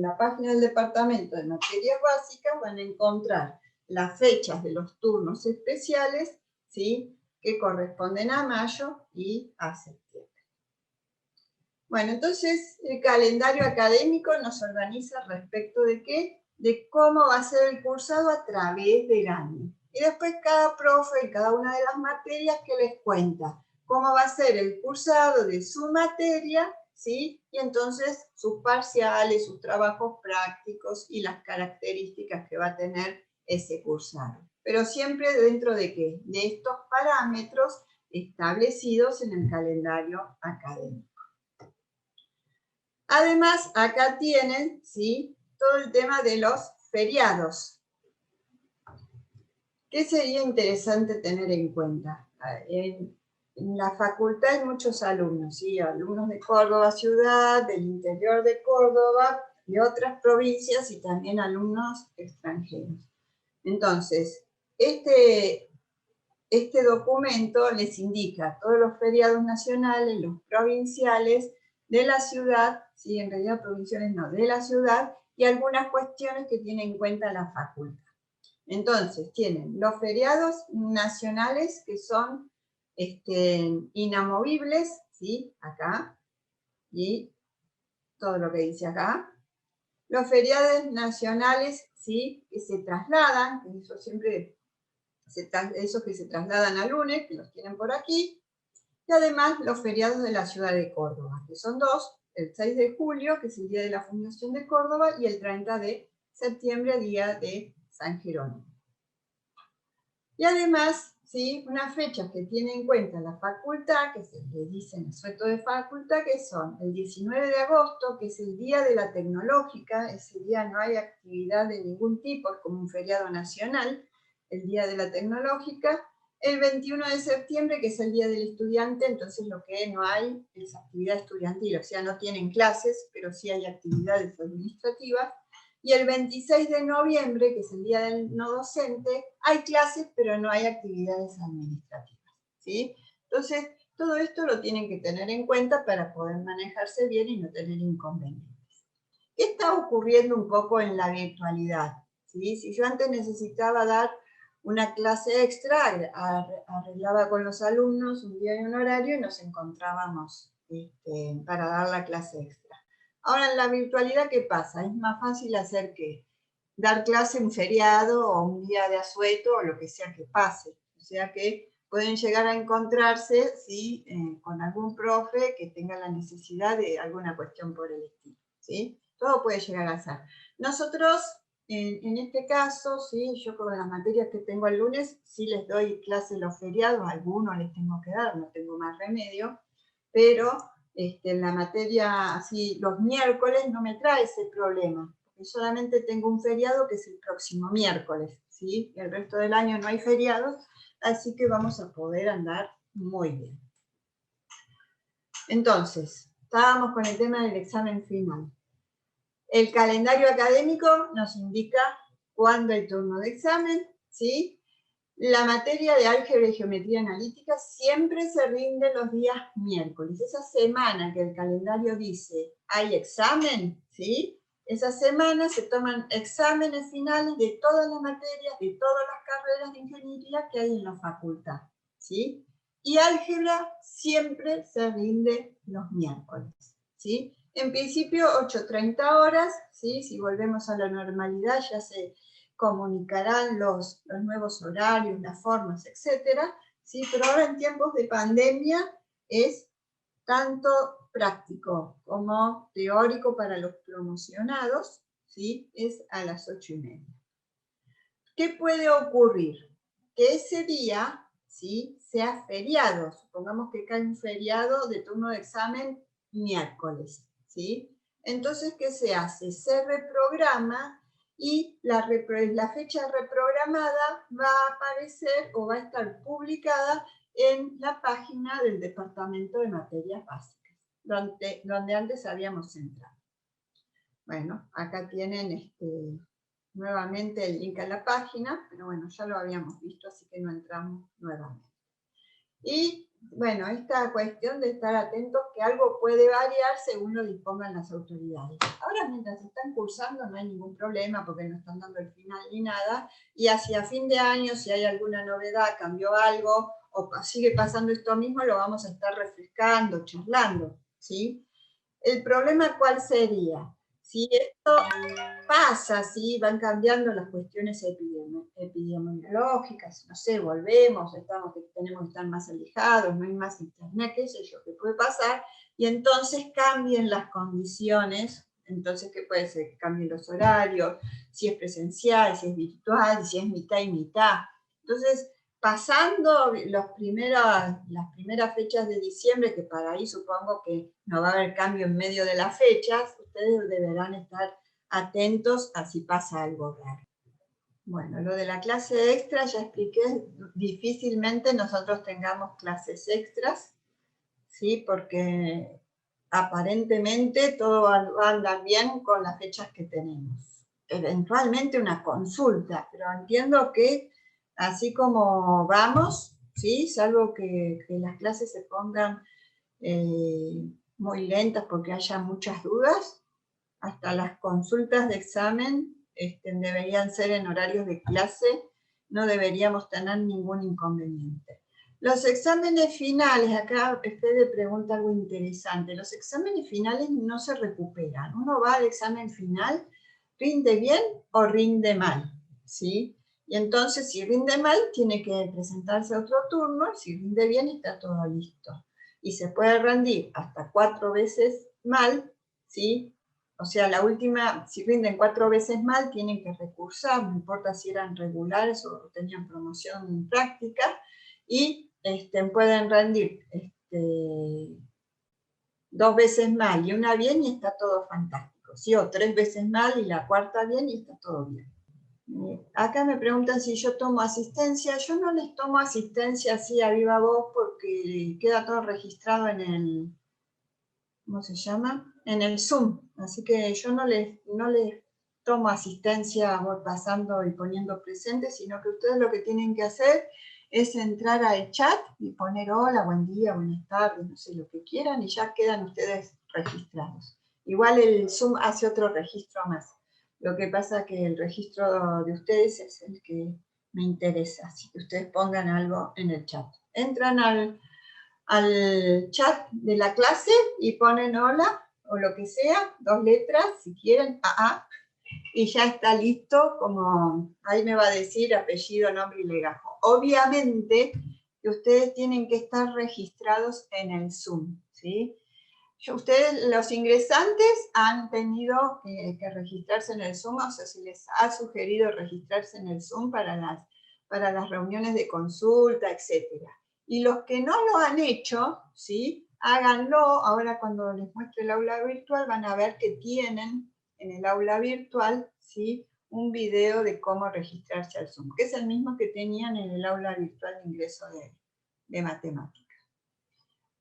la página del departamento de materias básicas van a encontrar las fechas de los turnos especiales, ¿sí?, que corresponden a mayo y a septiembre. Bueno, entonces el calendario académico nos organiza respecto de qué, de cómo va a ser el cursado a través del año. Y después cada profe en cada una de las materias que les cuenta cómo va a ser el cursado de su materia, ¿sí? Y entonces sus parciales, sus trabajos prácticos y las características que va a tener ese cursado. Pero siempre dentro de qué, de estos parámetros establecidos en el calendario académico. Además, acá tienen, ¿sí?, todo el tema de los feriados. ¿Qué sería interesante tener en cuenta? En la facultad hay muchos alumnos, ¿sí?, alumnos de Córdoba ciudad, del interior de Córdoba, de otras provincias y también alumnos extranjeros. Entonces, este documento les indica todos los feriados nacionales, los provinciales de la ciudad, ¿sí?, en realidad provinciales no, de la ciudad, y algunas cuestiones que tiene en cuenta la facultad. Entonces, tienen los feriados nacionales que son inamovibles, ¿sí?, acá, y todo lo que dice acá. Los feriados nacionales, ¿sí?, que se trasladan, que eso siempre, esos que se trasladan a lunes, que los tienen por aquí, y además los feriados de la ciudad de Córdoba, que son 2, el 6 de julio, que es el día de la fundación de Córdoba, y el 30 de septiembre, día de San Jerónimo. Y además, ¿sí?, unas fechas que tiene en cuenta la facultad, que se le dice en el sueto de facultad, que son el 19 de agosto, que es el día de la tecnológica, ese día no hay actividad de ningún tipo, es como un feriado nacional, el día de la tecnológica. El 21 de septiembre, que es el día del estudiante, entonces lo que no hay es actividad estudiantil, o sea, no tienen clases, pero sí hay actividades administrativas. Y el 26 de noviembre, que es el día del no docente, hay clases, pero no hay actividades administrativas, ¿sí? Entonces, todo esto lo tienen que tener en cuenta para poder manejarse bien y no tener inconvenientes. ¿Qué está ocurriendo un poco en la virtualidad? ¿Sí? Si yo antes necesitaba dar una clase extra, arreglaba con los alumnos un día y un horario y nos encontrábamos para dar la clase extra. Ahora, en la virtualidad, ¿qué pasa? Es más fácil hacer que dar clase en feriado o un día de asueto o lo que sea que pase. O sea que pueden llegar a encontrarse, ¿sí?, con algún profe que tenga la necesidad de alguna cuestión por el estilo, ¿sí? Todo puede llegar a ser. Nosotros, en este caso, ¿sí?, yo con las materias que tengo el lunes, sí les doy clase los feriados, algunos les tengo que dar, no tengo más remedio, pero en la materia, así, los miércoles no me trae ese problema, porque solamente tengo un feriado que es el próximo miércoles, ¿sí? El resto del año no hay feriados, así que vamos a poder andar muy bien. Entonces, estábamos con el tema del examen final. El calendario académico nos indica cuándo hay turno de examen, ¿sí? La materia de álgebra y geometría analítica siempre se rinde los días miércoles. Esa semana que el calendario dice hay examen, ¿sí?, esa semana se toman exámenes finales de todas las materias, de todas las carreras de ingeniería que hay en la facultad, ¿sí? Y álgebra siempre se rinde los miércoles, ¿sí? En principio 8:30 horas, ¿sí? Si volvemos a la normalidad ya se comunicarán los nuevos horarios, las formas, etcétera, ¿sí? Pero ahora en tiempos de pandemia es tanto práctico como teórico para los promocionados, ¿sí? Es a las 8:30. ¿Qué puede ocurrir? Que ese día, ¿sí?, sea feriado. Supongamos que cae un feriado de turno de examen miércoles, ¿sí? Entonces, ¿qué se hace? Se reprograma y la fecha reprogramada va a aparecer o va a estar publicada en la página del Departamento de Materias Básicas, donde antes habíamos entrado. Bueno, acá tienen nuevamente el link a la página, pero bueno, ya lo habíamos visto, así que no entramos nuevamente. Y bueno, esta cuestión de estar atentos que algo puede variar según lo dispongan las autoridades. Ahora, mientras están cursando, no hay ningún problema porque no están dando el final ni nada, y hacia fin de año, si hay alguna novedad, cambió algo, o sigue pasando esto mismo, lo vamos a estar refrescando, charlando, ¿sí? El problema, ¿cuál sería? Si esto pasa, ¿sí? Van cambiando las cuestiones epidemiológicas, no sé, volvemos, tenemos que estar más alejados, no hay más internet, qué sé yo, qué puede pasar, y entonces cambien las condiciones, entonces, ¿qué puede ser? Que cambien los horarios, si es presencial, si es virtual, si es mitad y mitad. Entonces, pasando las primeras fechas de diciembre, que para ahí supongo que no va a haber cambio en medio de las fechas, ustedes deberán estar atentos a si pasa algo raro. Bueno, lo de la clase extra ya expliqué, difícilmente nosotros tengamos clases extras, ¿sí? Porque aparentemente todo va a andar bien con las fechas que tenemos. Eventualmente una consulta, pero entiendo que así como vamos, ¿sí? Salvo que las clases se pongan muy lentas porque haya muchas dudas, hasta las consultas de examen deberían ser en horarios de clase, no deberíamos tener ningún inconveniente. Los exámenes finales, acá Fede pregunta algo interesante, los exámenes finales no se recuperan, uno va al examen final, rinde bien o rinde mal, ¿sí? Y entonces si rinde mal tiene que presentarse a otro turno, si rinde bien está todo listo. Y se puede rendir hasta 4 veces mal, ¿sí? O sea, la última, si rinden 4 veces mal, tienen que recursar, no importa si eran regulares o tenían promoción en práctica, y pueden rendir 2 veces mal y una bien y está todo fantástico, ¿sí? O 3 veces mal y la cuarta bien y está todo bien. Acá me preguntan si yo tomo asistencia. Yo no les tomo asistencia así a viva voz porque queda todo registrado en el, ¿cómo se llama? En el Zoom. Así que yo no les tomo asistencia, voy pasando y poniendo presente, sino que ustedes lo que tienen que hacer es entrar al chat y poner hola, buen día, buenas tardes, no sé, lo que quieran, y ya quedan ustedes registrados. Igual el Zoom hace otro registro más. Lo que pasa es que el registro de ustedes es el que me interesa, así que ustedes pongan algo en el chat. Entran al chat de la clase y ponen hola o lo que sea, 2 letras, si quieren, y ya está listo, como ahí me va a decir apellido, nombre y legajo. Obviamente que ustedes tienen que estar registrados en el Zoom, ¿sí? Ustedes, los ingresantes, han tenido que registrarse en el Zoom, o sea, se les ha sugerido registrarse en el Zoom para las reuniones de consulta, etcétera. Y los que no lo han hecho, ¿sí? Háganlo. Ahora cuando les muestre el aula virtual van a ver que tienen en el aula virtual, ¿sí?, un video de cómo registrarse al Zoom, que es el mismo que tenían en el aula virtual de ingreso de matemáticas.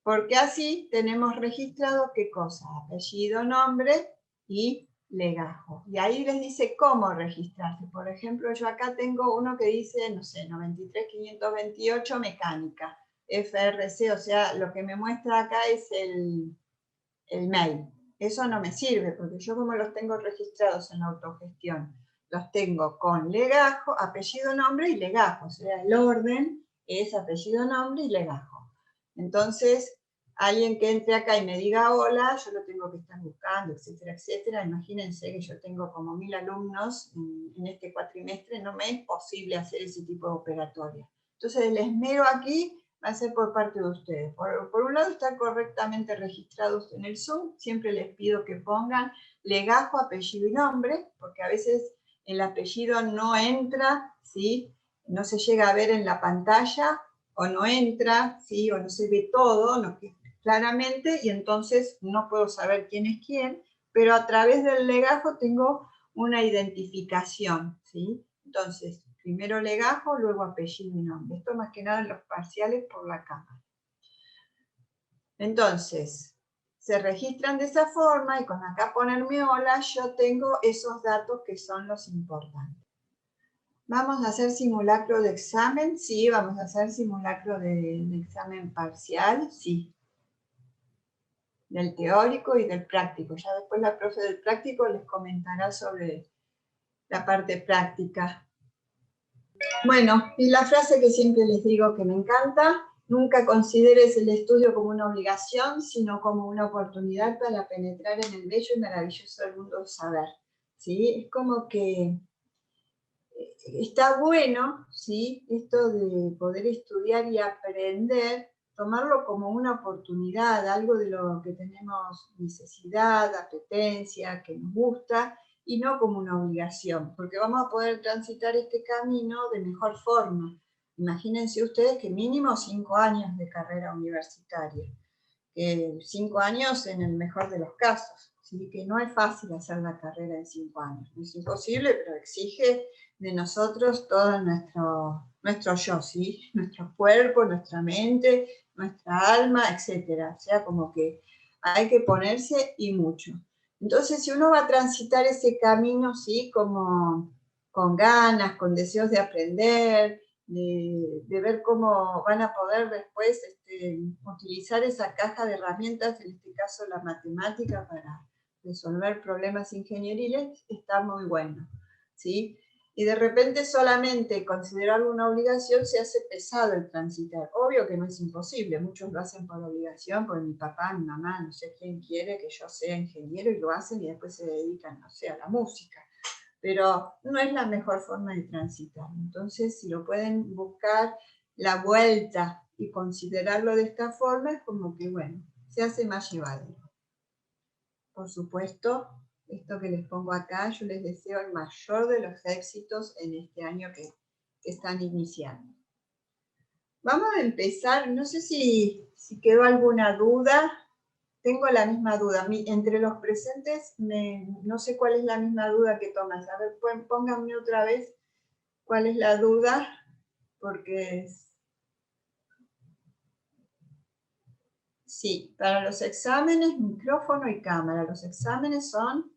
Porque así tenemos registrado qué cosa, apellido, nombre y legajo. Y ahí les dice cómo registrarse. Por ejemplo, yo acá tengo uno que dice, no sé, 93.528 mecánica, FRC, o sea, lo que me muestra acá es el mail. Eso no me sirve, porque yo como los tengo registrados en la autogestión, los tengo con legajo, apellido, nombre y legajo. O sea, el orden es apellido, nombre y legajo. Entonces, alguien que entre acá y me diga hola, yo lo tengo que estar buscando, etcétera, etcétera. Imagínense que yo tengo como 1000 alumnos en este cuatrimestre, no me es posible hacer ese tipo de operatoria. Entonces, el esmero aquí va a ser por parte de ustedes. Por un lado, están correctamente registrados en el Zoom. Siempre les pido que pongan legajo, apellido y nombre, porque a veces el apellido no entra, ¿sí? No se llega a ver en la pantalla, o no entra, ¿sí? O no se ve todo claramente, y entonces no puedo saber quién es quién, pero a través del legajo tengo una identificación, ¿sí? Entonces, primero legajo, luego apellido y nombre. Esto más que nada en los parciales por la cámara. Entonces, se registran de esa forma y con acá ponerme hola, yo tengo esos datos que son los importantes. ¿Vamos a hacer simulacro de examen? Sí, vamos a hacer simulacro de examen parcial, sí. Del teórico y del práctico. Ya después la profe del práctico les comentará sobre la parte práctica. Bueno, y la frase que siempre les digo que me encanta: nunca consideres el estudio como una obligación, sino como una oportunidad para penetrar en el bello y maravilloso del mundo del saber. ¿Sí? Es como que está bueno, ¿sí? Esto de poder estudiar y aprender, tomarlo como una oportunidad, algo de lo que tenemos necesidad, apetencia, que nos gusta, y no como una obligación, porque vamos a poder transitar este camino de mejor forma. Imagínense ustedes que mínimo 5 años de carrera universitaria, 5 años en el mejor de los casos, ¿sí? Que no es fácil hacer la carrera en 5 años, no es imposible, pero exige de nosotros todo nuestro yo, ¿sí? Nuestro cuerpo, nuestra mente, nuestra alma, etc. O sea, como que hay que ponerse y mucho. Entonces, si uno va a transitar ese camino, ¿sí? Como con ganas, con deseos de aprender, de ver cómo van a poder después utilizar esa caja de herramientas, en este caso la matemática, para resolver problemas ingenieriles, está muy bueno, ¿sí? Y de repente solamente considerarlo una obligación se hace pesado el transitar. Obvio que no es imposible, muchos lo hacen por obligación, porque mi papá, mi mamá, no sé quién quiere que yo sea ingeniero, y lo hacen y después se dedican, no sé, a la música. Pero no es la mejor forma de transitar. Entonces, si lo pueden buscar la vuelta y considerarlo de esta forma, es como que, bueno, se hace más llevadero. Por supuesto, esto que les pongo acá, yo les deseo el mayor de los éxitos en este año que están iniciando. Vamos a empezar, no sé si quedó alguna duda. Tengo la misma duda. Entre los presentes, no sé cuál es la misma duda que Tomás. A ver, pónganme otra vez cuál es la duda, porque sí, para los exámenes, micrófono y cámara. Los exámenes son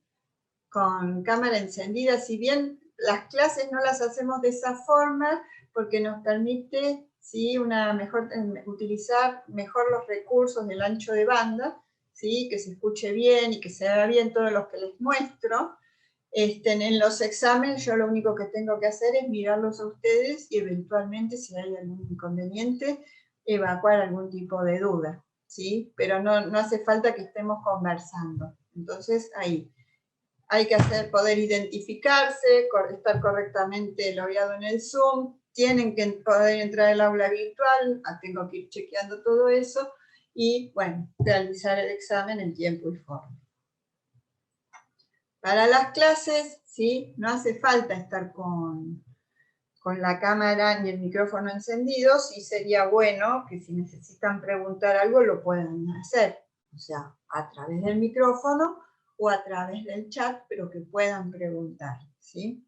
con cámara encendida, si bien las clases no las hacemos de esa forma, porque nos permite, ¿sí? Utilizar mejor los recursos del ancho de banda, ¿sí? Que se escuche bien y que se vea bien todo lo que les muestro. En los exámenes yo lo único que tengo que hacer es mirarlos a ustedes y eventualmente, si hay algún inconveniente, evacuar algún tipo de duda, ¿sí? Pero no hace falta que estemos conversando. Entonces, ahí hay que poder identificarse, estar correctamente logueado en el Zoom, tienen que poder entrar al aula virtual, tengo que ir chequeando todo eso, y bueno, realizar el examen en tiempo y forma. Para las clases, ¿sí? No hace falta estar con la cámara ni el micrófono encendido, sí sería bueno que si necesitan preguntar algo lo puedan hacer, o sea, a través del micrófono o a través del chat, pero que puedan preguntar, ¿sí?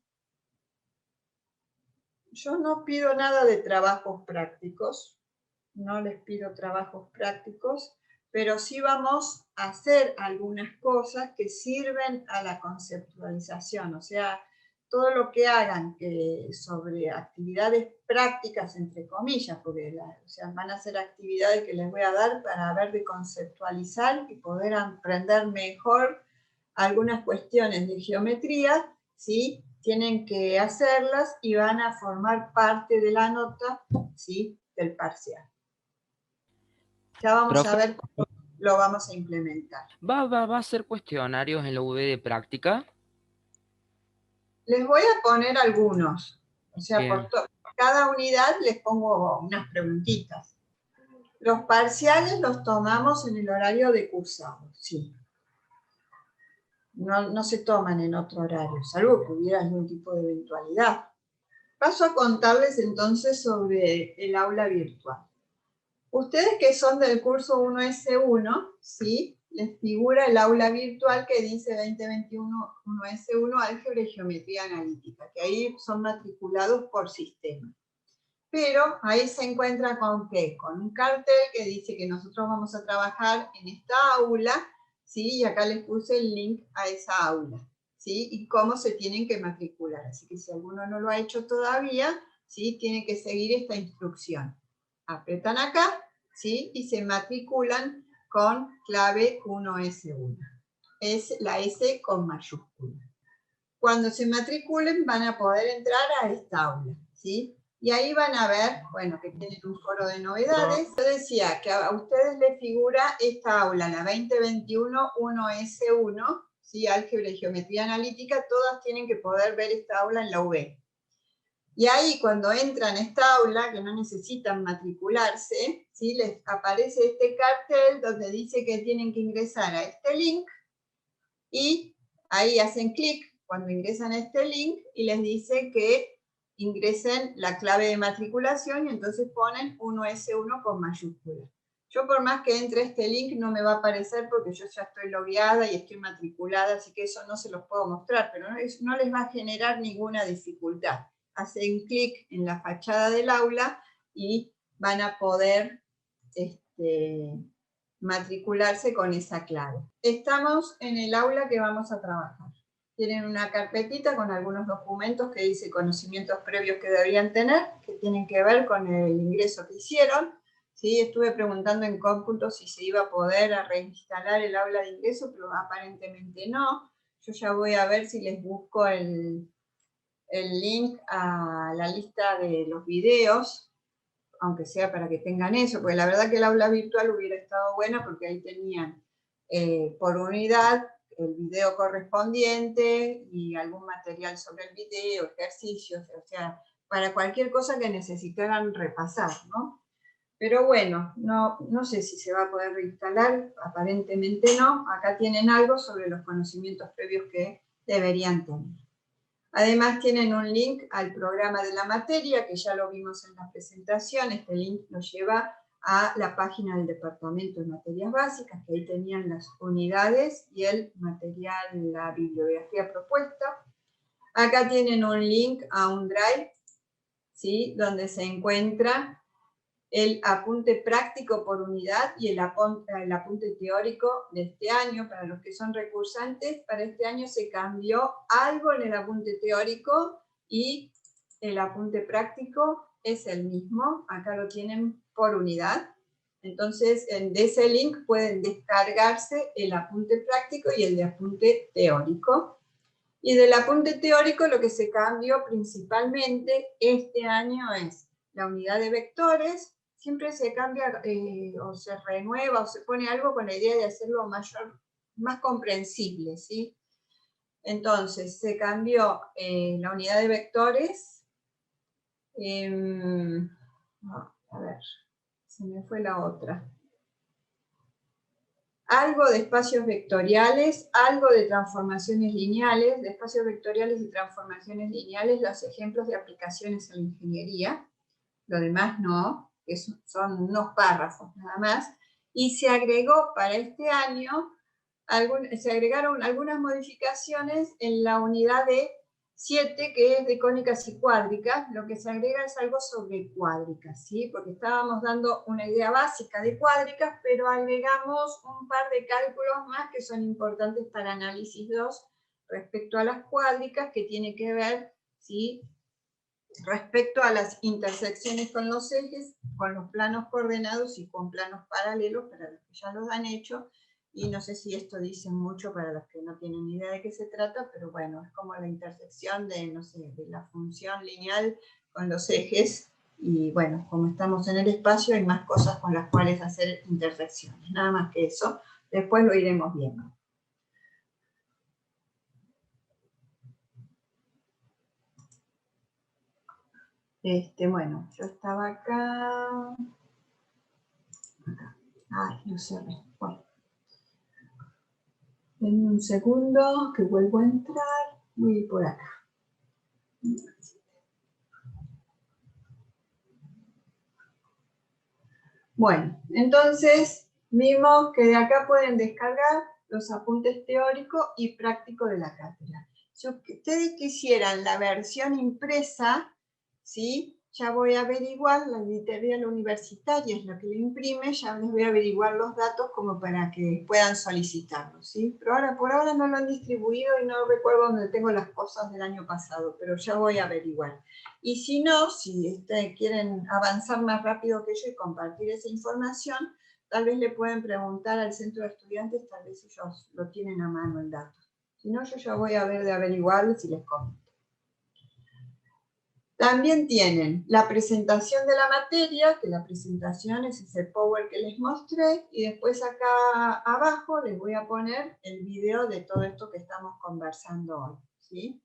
Yo no pido nada de trabajos prácticos, no les pido trabajos prácticos, pero sí vamos a hacer algunas cosas que sirven a la conceptualización, o sea, todo lo que hagan sobre actividades prácticas, entre comillas, porque van a ser actividades que les voy a dar para ver de conceptualizar y poder aprender mejor algunas cuestiones de geometría, ¿sí? Tienen que hacerlas y van a formar parte de la nota, ¿sí? Del parcial. Ya vamos a ver cómo lo vamos a implementar. ¿Va a hacer cuestionarios en la UV de práctica? Les voy a poner algunos. O sea, por cada unidad les pongo unas preguntitas. Los parciales los tomamos en el horario de cursado, sí. no se toman en otro horario, salvo que hubiera algún tipo de eventualidad. Paso a contarles entonces sobre el aula virtual. Ustedes que son del curso 1S1, ¿sí? Les figura el aula virtual que dice 2021 1S1 Álgebra y Geometría Analítica, que ahí son matriculados por sistema. Pero ahí se encuentra con ¿qué? Con un cartel que dice que nosotros vamos a trabajar en esta aula, ¿sí? Y acá les puse el link a esa aula, ¿sí? Y cómo se tienen que matricular. Así que si alguno no lo ha hecho todavía, ¿sí? Tiene que seguir esta instrucción. Apretan acá, ¿sí? Y se matriculan con clave 1S1. Es la S con mayúscula. Cuando se matriculen van a poder entrar a esta aula, ¿sí? Y ahí van a ver, bueno, que tienen un foro de novedades. Yo decía que a ustedes les figura esta aula, la 2021 1S1, ¿sí? Álgebra y Geometría Analítica, todas tienen que poder ver esta aula en la UB. Y ahí cuando entran a esta aula, que no necesitan matricularse, ¿sí? Les aparece este cartel donde dice que tienen que ingresar a este link y ahí hacen clic cuando ingresan a este link y les dice que ingresen la clave de matriculación y entonces ponen 1S1 con mayúscula. Yo por más que entre este link no me va a aparecer porque yo ya estoy logueada y estoy matriculada, así que eso no se los puedo mostrar, pero no les va a generar ninguna dificultad. Hacen clic en la fachada del aula y van a poder matricularse con esa clave. Estamos en el aula que vamos a trabajar. Tienen una carpetita con algunos documentos que dice conocimientos previos que deberían tener, que tienen que ver con el ingreso que hicieron. ¿Sí? Estuve preguntando en cómputo si se iba a poder reinstalar el aula de ingreso, pero aparentemente no. Yo ya voy a ver si les busco el link a la lista de los videos, aunque sea para que tengan eso, porque la verdad que el aula virtual hubiera estado buena porque ahí tenían por unidad el video correspondiente y algún material sobre el video, ejercicios, o sea, para cualquier cosa que necesitaran repasar, ¿no? Pero bueno, no sé si se va a poder reinstalar, aparentemente no. Acá tienen algo sobre los conocimientos previos que deberían tener. Además tienen un link al programa de la materia, que ya lo vimos en la presentación. Este link nos lleva a la página del Departamento de Materias Básicas, que ahí tenían las unidades y el material, la bibliografía propuesta. Acá tienen un link a un Drive, ¿sí? Donde se encuentra el apunte práctico por unidad y el apunte teórico de este año. Para los que son recursantes, para este año se cambió algo en el apunte teórico y el apunte práctico es el mismo. Acá lo tienen por unidad. Entonces, de ese link pueden descargarse el apunte práctico y el de apunte teórico. Y del apunte teórico lo que se cambió principalmente este año es la unidad de vectores. Siempre se cambia o se renueva o se pone algo con la idea de hacerlo más comprensible, ¿sí? Entonces, se cambió la unidad de vectores. A ver, se me fue la otra. Algo de espacios vectoriales, algo de transformaciones lineales, de espacios vectoriales y transformaciones lineales, los ejemplos de aplicaciones en la ingeniería. Lo demás no, que son unos párrafos nada más, y se agregó para este año, se agregaron algunas modificaciones en la unidad de 7, que es de cónicas y cuádricas. Lo que se agrega es algo sobre cuádricas, ¿sí? Porque estábamos dando una idea básica de cuádricas, pero agregamos un par de cálculos más que son importantes para análisis 2 respecto a las cuádricas, que tiene que ver, ¿sí?, respecto a las intersecciones con los ejes, con los planos coordenados y con planos paralelos, para los que ya los han hecho. Y no sé si esto dice mucho para los que no tienen idea de qué se trata, pero bueno, es como la intersección de, no sé, de la función lineal con los ejes. Y bueno, como estamos en el espacio, hay más cosas con las cuales hacer intersecciones. Nada más que eso. Después lo iremos viendo. Bueno, yo estaba acá. Ay, no sé. Bueno. Denme un segundo, que vuelvo a entrar. Voy por acá. Bueno, entonces vimos que de acá pueden descargar los apuntes teóricos y prácticos de la cátedra. Si ustedes quisieran la versión impresa, ¿sí? Ya voy a averiguar, la editorial universitaria es la que le imprime, ya les voy a averiguar los datos como para que puedan solicitarlos, ¿sí? Pero ahora, por ahora no lo han distribuido y no recuerdo dónde tengo las cosas del año pasado, pero ya voy a averiguar. Y si no, si quieren avanzar más rápido que yo y compartir esa información, tal vez le pueden preguntar al centro de estudiantes, tal vez ellos lo tienen a mano el dato. Si no, yo ya voy a ver de averiguarlo si les comento. También tienen la presentación de la materia, que la presentación es ese power que les mostré, y después acá abajo les voy a poner el video de todo esto que estamos conversando hoy, ¿sí?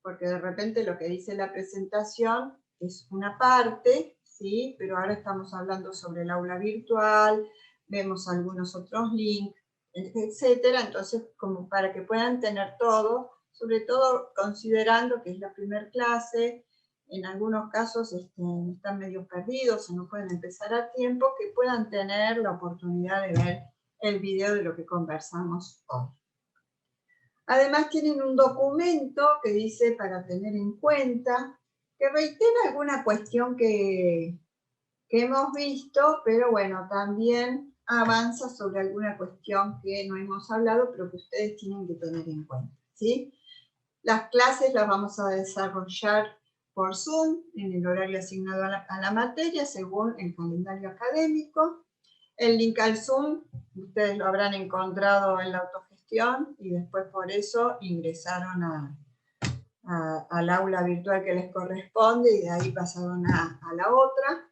Porque de repente lo que dice la presentación es una parte, ¿sí? Pero ahora estamos hablando sobre el aula virtual, vemos algunos otros links, etcétera. Entonces, como para que puedan tener todo, sobre todo considerando que es la primera clase, en algunos casos están medio perdidos o no pueden empezar a tiempo, que puedan tener la oportunidad de ver el video de lo que conversamos hoy. Además tienen un documento que dice para tener en cuenta, que reitera alguna cuestión que hemos visto, pero bueno, también avanza sobre alguna cuestión que no hemos hablado, pero que ustedes tienen que tener en cuenta, ¿sí? Las clases las vamos a desarrollar por Zoom, en el horario asignado a la materia, según el calendario académico. El link al Zoom, ustedes lo habrán encontrado en la autogestión y después por eso ingresaron al aula virtual que les corresponde y de ahí pasaron a la otra.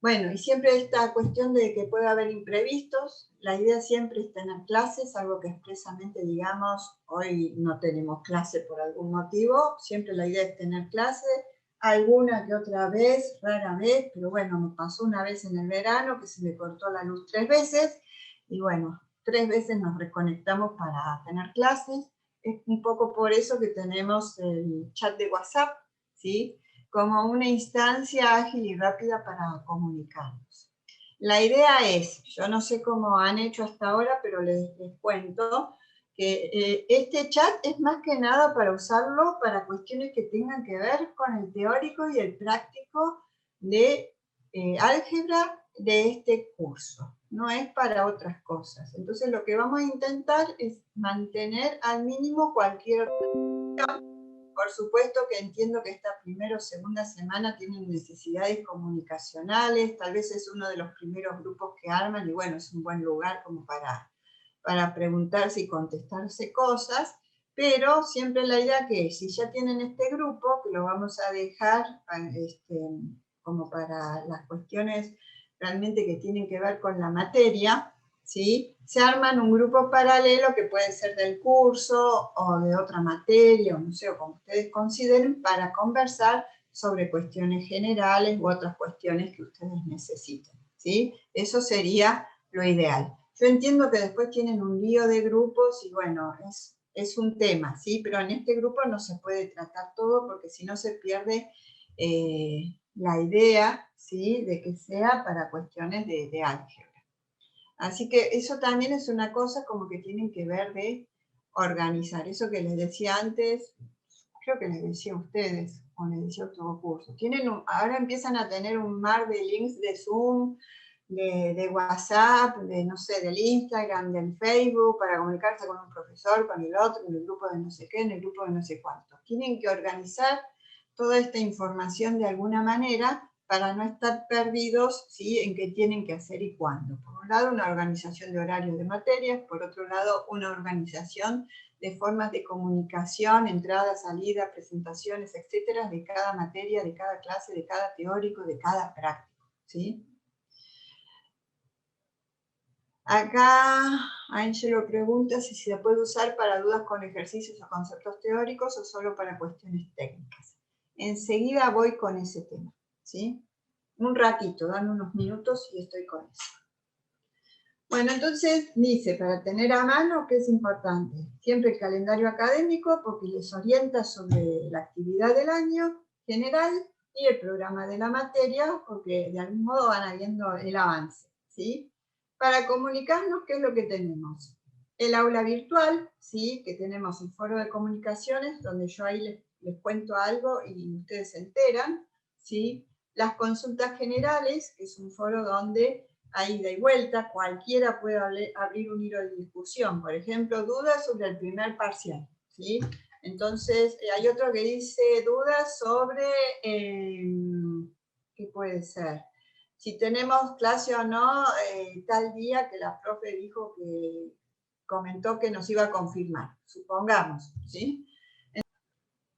Bueno, y siempre esta cuestión de que puede haber imprevistos, la idea siempre es tener clases, algo que expresamente digamos, hoy no tenemos clase por algún motivo, siempre la idea es tener clase, alguna que otra vez, rara vez, pero bueno, me pasó una vez en el verano que se me cortó la luz 3 veces, y bueno, 3 veces nos reconectamos para tener clases, es un poco por eso que tenemos el chat de WhatsApp, ¿sí? Como una instancia ágil y rápida para comunicarnos. La idea es, yo no sé cómo han hecho hasta ahora, pero les cuento que este chat es más que nada para usarlo para cuestiones que tengan que ver con el teórico y el práctico de álgebra de este curso. No es para otras cosas. Entonces lo que vamos a intentar es mantener al mínimo cualquier... Por supuesto que entiendo que esta primera o segunda semana tienen necesidades comunicacionales, tal vez es uno de los primeros grupos que arman y bueno, es un buen lugar como para preguntarse y contestarse cosas, pero siempre la idea que si ya tienen este grupo, que lo vamos a dejar como para las cuestiones realmente que tienen que ver con la materia, ¿sí? Se arman un grupo paralelo que puede ser del curso o de otra materia, o no sé, o como ustedes consideren, para conversar sobre cuestiones generales u otras cuestiones que ustedes necesiten, ¿sí? Eso sería lo ideal. Yo entiendo que después tienen un lío de grupos y bueno, es un tema, ¿sí? Pero en este grupo no se puede tratar todo porque si no se pierde la idea, ¿sí? De que sea para cuestiones de álgebra. Así que eso también es una cosa como que tienen que ver de organizar. Eso que les decía antes, creo que les decía a ustedes, o les decía otro curso. Ahora empiezan a tener un mar de links de Zoom, de WhatsApp, de no sé, del Instagram, del Facebook, para comunicarse con un profesor, con el otro, en el grupo de no sé qué, en el grupo de no sé cuánto. Tienen que organizar toda esta información de alguna manera para no estar perdidos, ¿sí? En qué tienen que hacer y cuándo. Por un lado, una organización de horarios de materias, por otro lado, una organización de formas de comunicación, entrada, salida, presentaciones, etcétera, de cada materia, de cada clase, de cada teórico, de cada práctico, ¿sí? Acá Angelo pregunta si se puede usar para dudas con ejercicios o conceptos teóricos o solo para cuestiones técnicas. Enseguida voy con ese tema, ¿sí? Un ratito, dan unos minutos y estoy con eso. Bueno, entonces dice, para tener a mano, ¿qué es importante? Siempre el calendario académico, porque les orienta sobre la actividad del año general, y el programa de la materia, porque de algún modo van viendo el avance, ¿sí? Para comunicarnos, ¿qué es lo que tenemos? El aula virtual, ¿sí? Que tenemos el foro de comunicaciones, donde yo ahí les cuento algo y ustedes se enteran, ¿sí? Las consultas generales, que es un foro donde a ida y vuelta, cualquiera puede abrir un hilo de discusión. Por ejemplo, dudas sobre el primer parcial, ¿sí? Entonces, hay otro que dice dudas sobre, ¿qué puede ser? Si tenemos clase o no, tal día que la profe dijo que comentó que nos iba a confirmar, supongamos, ¿sí?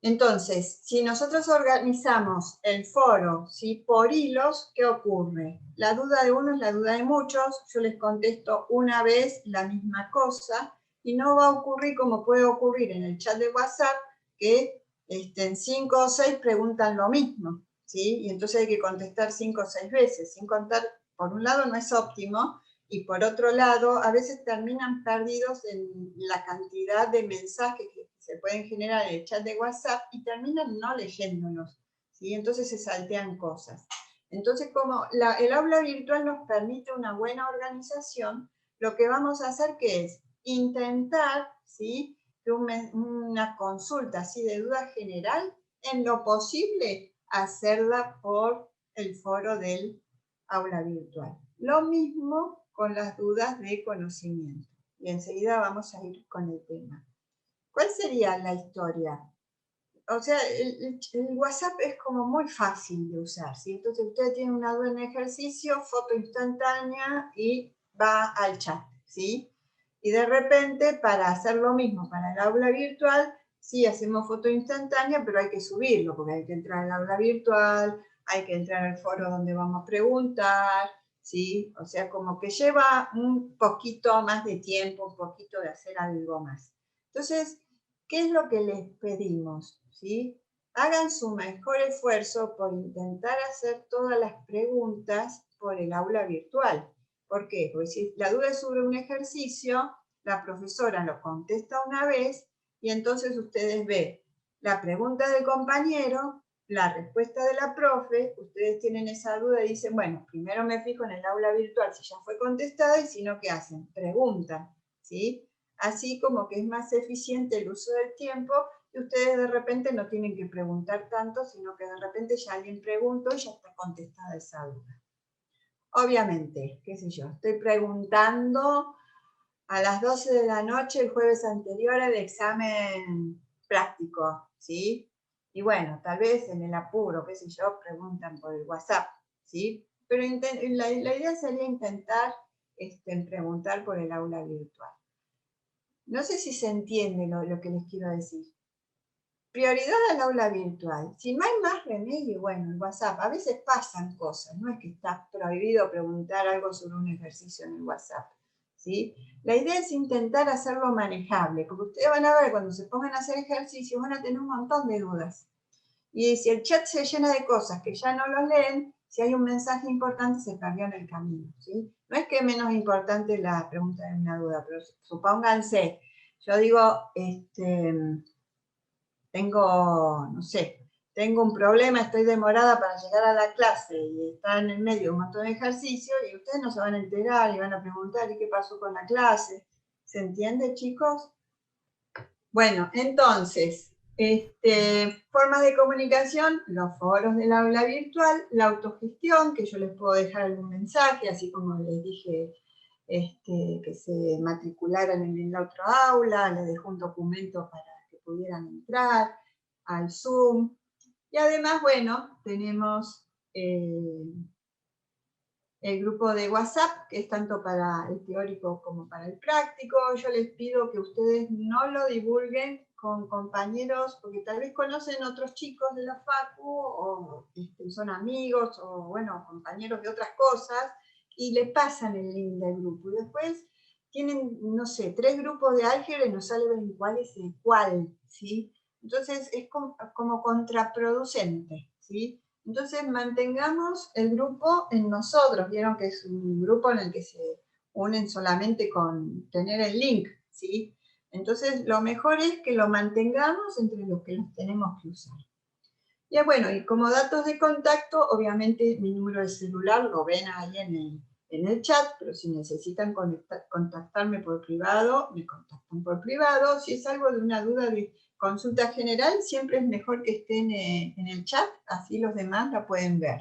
Entonces, si nosotros organizamos el foro, ¿sí?, por hilos, ¿qué ocurre? La duda de uno es la duda de muchos, yo les contesto una vez la misma cosa, y no va a ocurrir como puede ocurrir en el chat de WhatsApp, que en 5 o 6 preguntan lo mismo, ¿sí? Y entonces hay que contestar 5 o 6 veces, sin contar, por un lado no es óptimo, y por otro lado, a veces terminan perdidos en la cantidad de mensajes que se pueden generar en el chat de WhatsApp y terminan no leyéndolos, ¿sí? Entonces se saltean cosas. Entonces, como el aula virtual nos permite una buena organización, lo que vamos a hacer que es intentar, ¿sí?, que una consulta así de duda general, en lo posible, hacerla por el foro del aula virtual. Lo mismo con las dudas de conocimiento. Y enseguida vamos a ir con el tema. ¿Cuál sería la historia? O sea, el WhatsApp es como muy fácil de usar, ¿sí? Entonces usted tiene una duda en ejercicio, foto instantánea y va al chat, ¿sí? Y de repente, para hacer lo mismo para el aula virtual, sí hacemos foto instantánea, pero hay que subirlo, porque hay que entrar al aula virtual, hay que entrar al foro donde vamos a preguntar, ¿sí? O sea, como que lleva un poquito más de tiempo, un poquito de hacer algo más. Entonces, ¿qué es lo que les pedimos? ¿Sí? Hagan su mejor esfuerzo por intentar hacer todas las preguntas por el aula virtual. ¿Por qué? Porque si la duda es sobre un ejercicio, la profesora lo contesta una vez y entonces ustedes ven la pregunta del compañero, la respuesta de la profe, ustedes tienen esa duda y dicen, bueno, primero me fijo en el aula virtual si ya fue contestada y si no, ¿qué hacen? Preguntan, ¿sí? Así como que es más eficiente el uso del tiempo y ustedes de repente no tienen que preguntar tanto, sino que de repente ya alguien preguntó y ya está contestada esa duda. Obviamente, qué sé yo, estoy preguntando a las 12 de la noche el jueves anterior al examen práctico, ¿sí? Y bueno, tal vez en el apuro, qué sé yo, preguntan por el WhatsApp, ¿sí? Pero la idea sería intentar preguntar por el aula virtual. No sé si se entiende lo que les quiero decir. Prioridad al aula virtual. Si no hay más remedio, bueno, el WhatsApp. A veces pasan cosas, no es que está prohibido preguntar algo sobre un ejercicio en el WhatsApp, ¿sí? La idea es intentar hacerlo manejable, porque ustedes van a ver, cuando se pongan a hacer ejercicios, van a tener un montón de dudas. Y si el chat se llena de cosas que ya no los leen, si hay un mensaje importante, se perdió en el camino, ¿sí? No es que es menos importante la pregunta de una duda, pero supónganse, yo digo, tengo, no sé, tengo un problema, estoy demorada para llegar a la clase y está en el medio un montón de ejercicios y ustedes no se van a enterar y van a preguntar, ¿y qué pasó con la clase? ¿Se entiende, chicos? Bueno, entonces, formas de comunicación, los foros del aula virtual, la autogestión, que yo les puedo dejar algún mensaje, así como les dije que se matricularan en la otra aula, les dejo un documento para que pudieran entrar al Zoom. Y además, bueno, tenemos el grupo de WhatsApp, que es tanto para el teórico como para el práctico. Yo les pido que ustedes no lo divulguen con compañeros, porque tal vez conocen otros chicos de la facu, o son amigos, o bueno, compañeros de otras cosas, y le pasan el link del grupo. Y después tienen, no sé, 3 grupos de álgebra y no saben cuál es el cuál, ¿sí? Entonces es como contraproducente, ¿sí? Entonces mantengamos el grupo en nosotros. Vieron que es un grupo en el que unen solamente con tener el link, ¿sí? Entonces, lo mejor es que lo mantengamos entre los que los tenemos que usar. Y bueno, y como datos de contacto, obviamente mi número de celular lo ven ahí en el chat, pero si necesitan contactarme por privado, me contactan por privado. Si es algo de una duda de consulta general, siempre es mejor que estén en el chat, así los demás la pueden ver.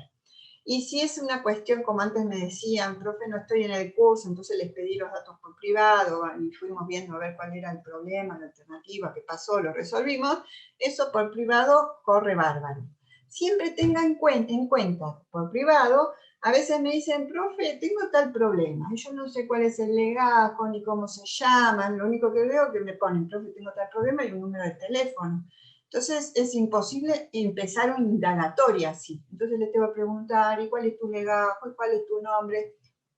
Y si es una cuestión, como antes me decían, profe, no estoy en el curso, entonces les pedí los datos por privado y fuimos viendo a ver cuál era el problema, la alternativa, qué pasó, lo resolvimos, eso por privado corre bárbaro. Siempre tengan en cuenta, por privado, a veces me dicen, profe, tengo tal problema, y yo no sé cuál es el legajo, ni cómo se llaman, lo único que veo es que me ponen, profe, tengo tal problema y un número de teléfono. Entonces es imposible empezar una indagatoria así. Entonces le tengo que preguntar, ¿y cuál es tu legajo? ¿Y cuál es tu nombre?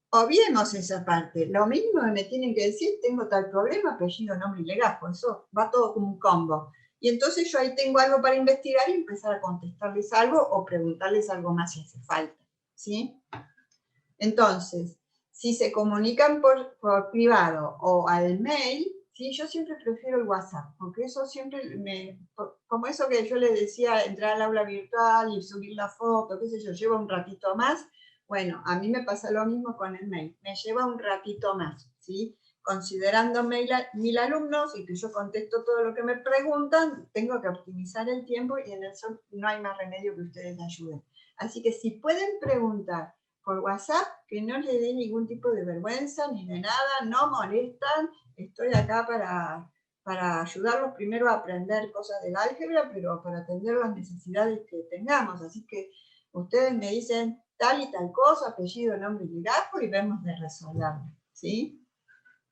Obviemos esa parte. Lo mínimo que me tienen que decir, tengo tal problema, apellido, nombre y legajo. Eso va todo como un combo. Y entonces yo ahí tengo algo para investigar y empezar a contestarles algo o preguntarles algo más si hace falta. ¿Sí? Entonces, si se comunican por privado o al mail, ¿sí? Yo siempre prefiero el WhatsApp, porque eso siempre como eso que yo les decía, entrar al aula virtual y subir la foto, qué sé yo, lleva un ratito más. Bueno, a mí me pasa lo mismo con el mail, me lleva un ratito más, ¿sí? Considerando mil alumnos y que yo contesto todo lo que me preguntan, tengo que optimizar el tiempo y en eso no hay más remedio que ustedes ayuden. Así que si pueden preguntar por WhatsApp, que no les dé ningún tipo de vergüenza ni de nada, no molestan, estoy acá para ayudarlos primero a aprender cosas del álgebra, pero para atender las necesidades que tengamos. Así que ustedes me dicen tal y tal cosa, apellido, nombre y legajo, y vemos de resolverlo, ¿sí?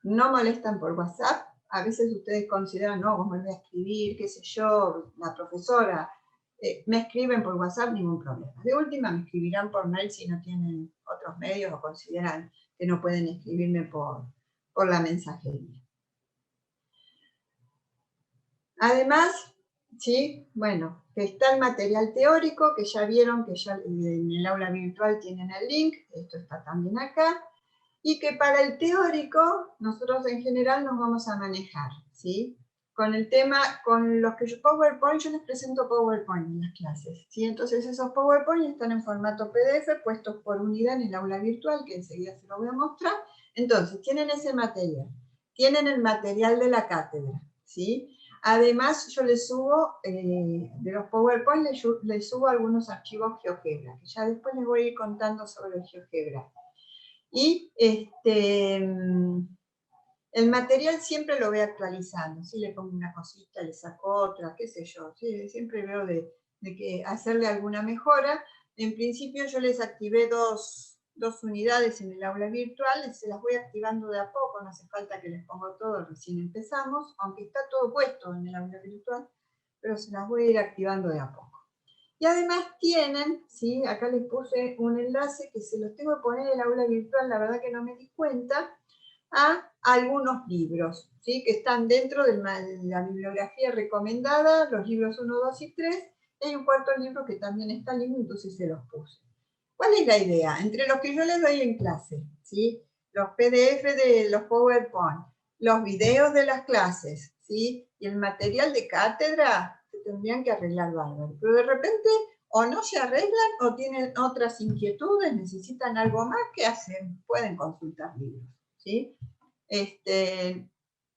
No molestan por WhatsApp. A veces ustedes consideran, no, vos me voy a escribir, qué sé yo, la profesora, me escriben por WhatsApp, ningún problema. De última me escribirán por mail si no tienen otros medios o consideran que no pueden escribirme por la mensajería. Además, sí, bueno, que está el material teórico, que ya vieron que ya en el aula virtual tienen el link, esto está también acá, y que para el teórico nosotros en general nos vamos a manejar, ¿sí? Con el tema, con los que PowerPoint, yo les presento PowerPoint en las clases, ¿sí? Entonces esos PowerPoint están en formato PDF, puestos por unidad en el aula virtual, que enseguida se lo voy a mostrar. Entonces, tienen ese material, tienen el material de la cátedra, ¿sí? Además, yo les subo, de los PowerPoint, les subo algunos archivos GeoGebra, que ya después les voy a ir contando sobre el GeoGebra. Y el material siempre lo voy actualizando, ¿sí? Le pongo una cosita, le saco otra, qué sé yo, ¿sí? Siempre veo de que hacerle alguna mejora. En principio yo les activé dos unidades en el aula virtual, se las voy activando de a poco, no hace falta que les ponga todo, recién empezamos, aunque está todo puesto en el aula virtual, pero se las voy a ir activando de a poco. Y además tienen, ¿sí? Acá les puse un enlace que se los tengo que poner en el aula virtual, la verdad que no me di cuenta, a algunos libros, ¿sí? Que están dentro de la bibliografía recomendada, los libros 1, 2 y 3, y hay un cuarto libro que también está lindo, entonces se los puse. ¿Cuál es la idea? Entre los que yo les doy en clase, ¿sí? Los PDF de los PowerPoint, los videos de las clases, ¿sí? Y el material de cátedra, se tendrían que arreglar bárbaro. Pero de repente o no se arreglan o tienen otras inquietudes, necesitan algo más, ¿qué hacen? Pueden consultar libros, ¿sí?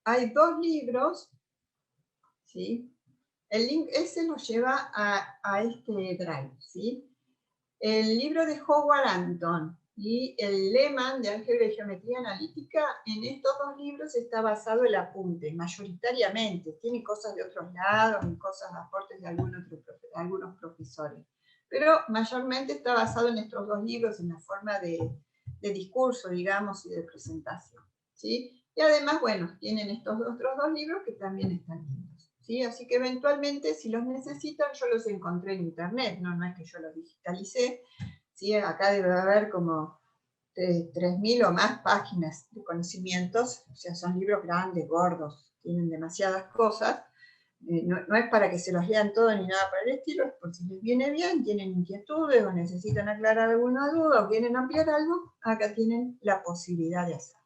Hay dos libros, ¿sí? El link ese nos lleva a este drive, ¿sí? El libro de Howard Anton y el Lehman de Álgebra y Geometría Analítica, en estos dos libros está basado el apunte, mayoritariamente. Tiene cosas de otros lados y cosas, aportes de algunos profesores. Pero mayormente está basado en estos dos libros, en la forma de discurso, digamos, y de presentación, ¿sí? Y además, bueno, tienen estos otros dos libros que también están lindos, ¿sí? Así que eventualmente, si los necesitan, yo los encontré en internet, no es que yo los digitalicé, ¿sí? Acá debe haber como 3.000 o más páginas de conocimientos, o sea, son libros grandes, gordos, tienen demasiadas cosas. No es para que se los lean todos ni nada para el estilo, es por si les viene bien, tienen inquietudes o necesitan aclarar alguna duda o quieren ampliar algo, acá tienen la posibilidad de hacerlo.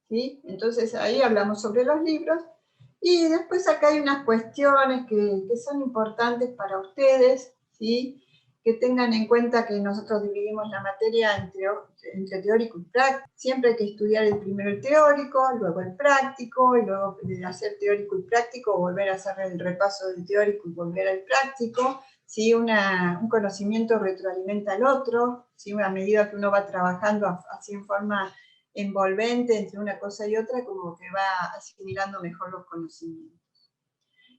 ¿sí? Entonces ahí hablamos sobre los libros. Y después acá hay unas cuestiones que son importantes para ustedes, ¿sí? Que tengan en cuenta que nosotros dividimos la materia entre teórico y práctico. Siempre hay que estudiar primero el teórico, luego el práctico, y luego de hacer teórico y práctico, volver a hacer el repaso del teórico y volver al práctico. ¿Sí? Un conocimiento retroalimenta al otro, ¿sí? A medida que uno va trabajando así en forma envolvente entre una cosa y otra, como que va asimilando mejor los conocimientos.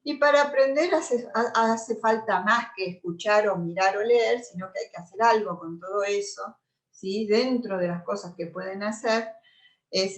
Y para aprender hace falta más que escuchar o mirar o leer, sino que hay que hacer algo con todo eso, ¿sí? Dentro de las cosas que pueden hacer, es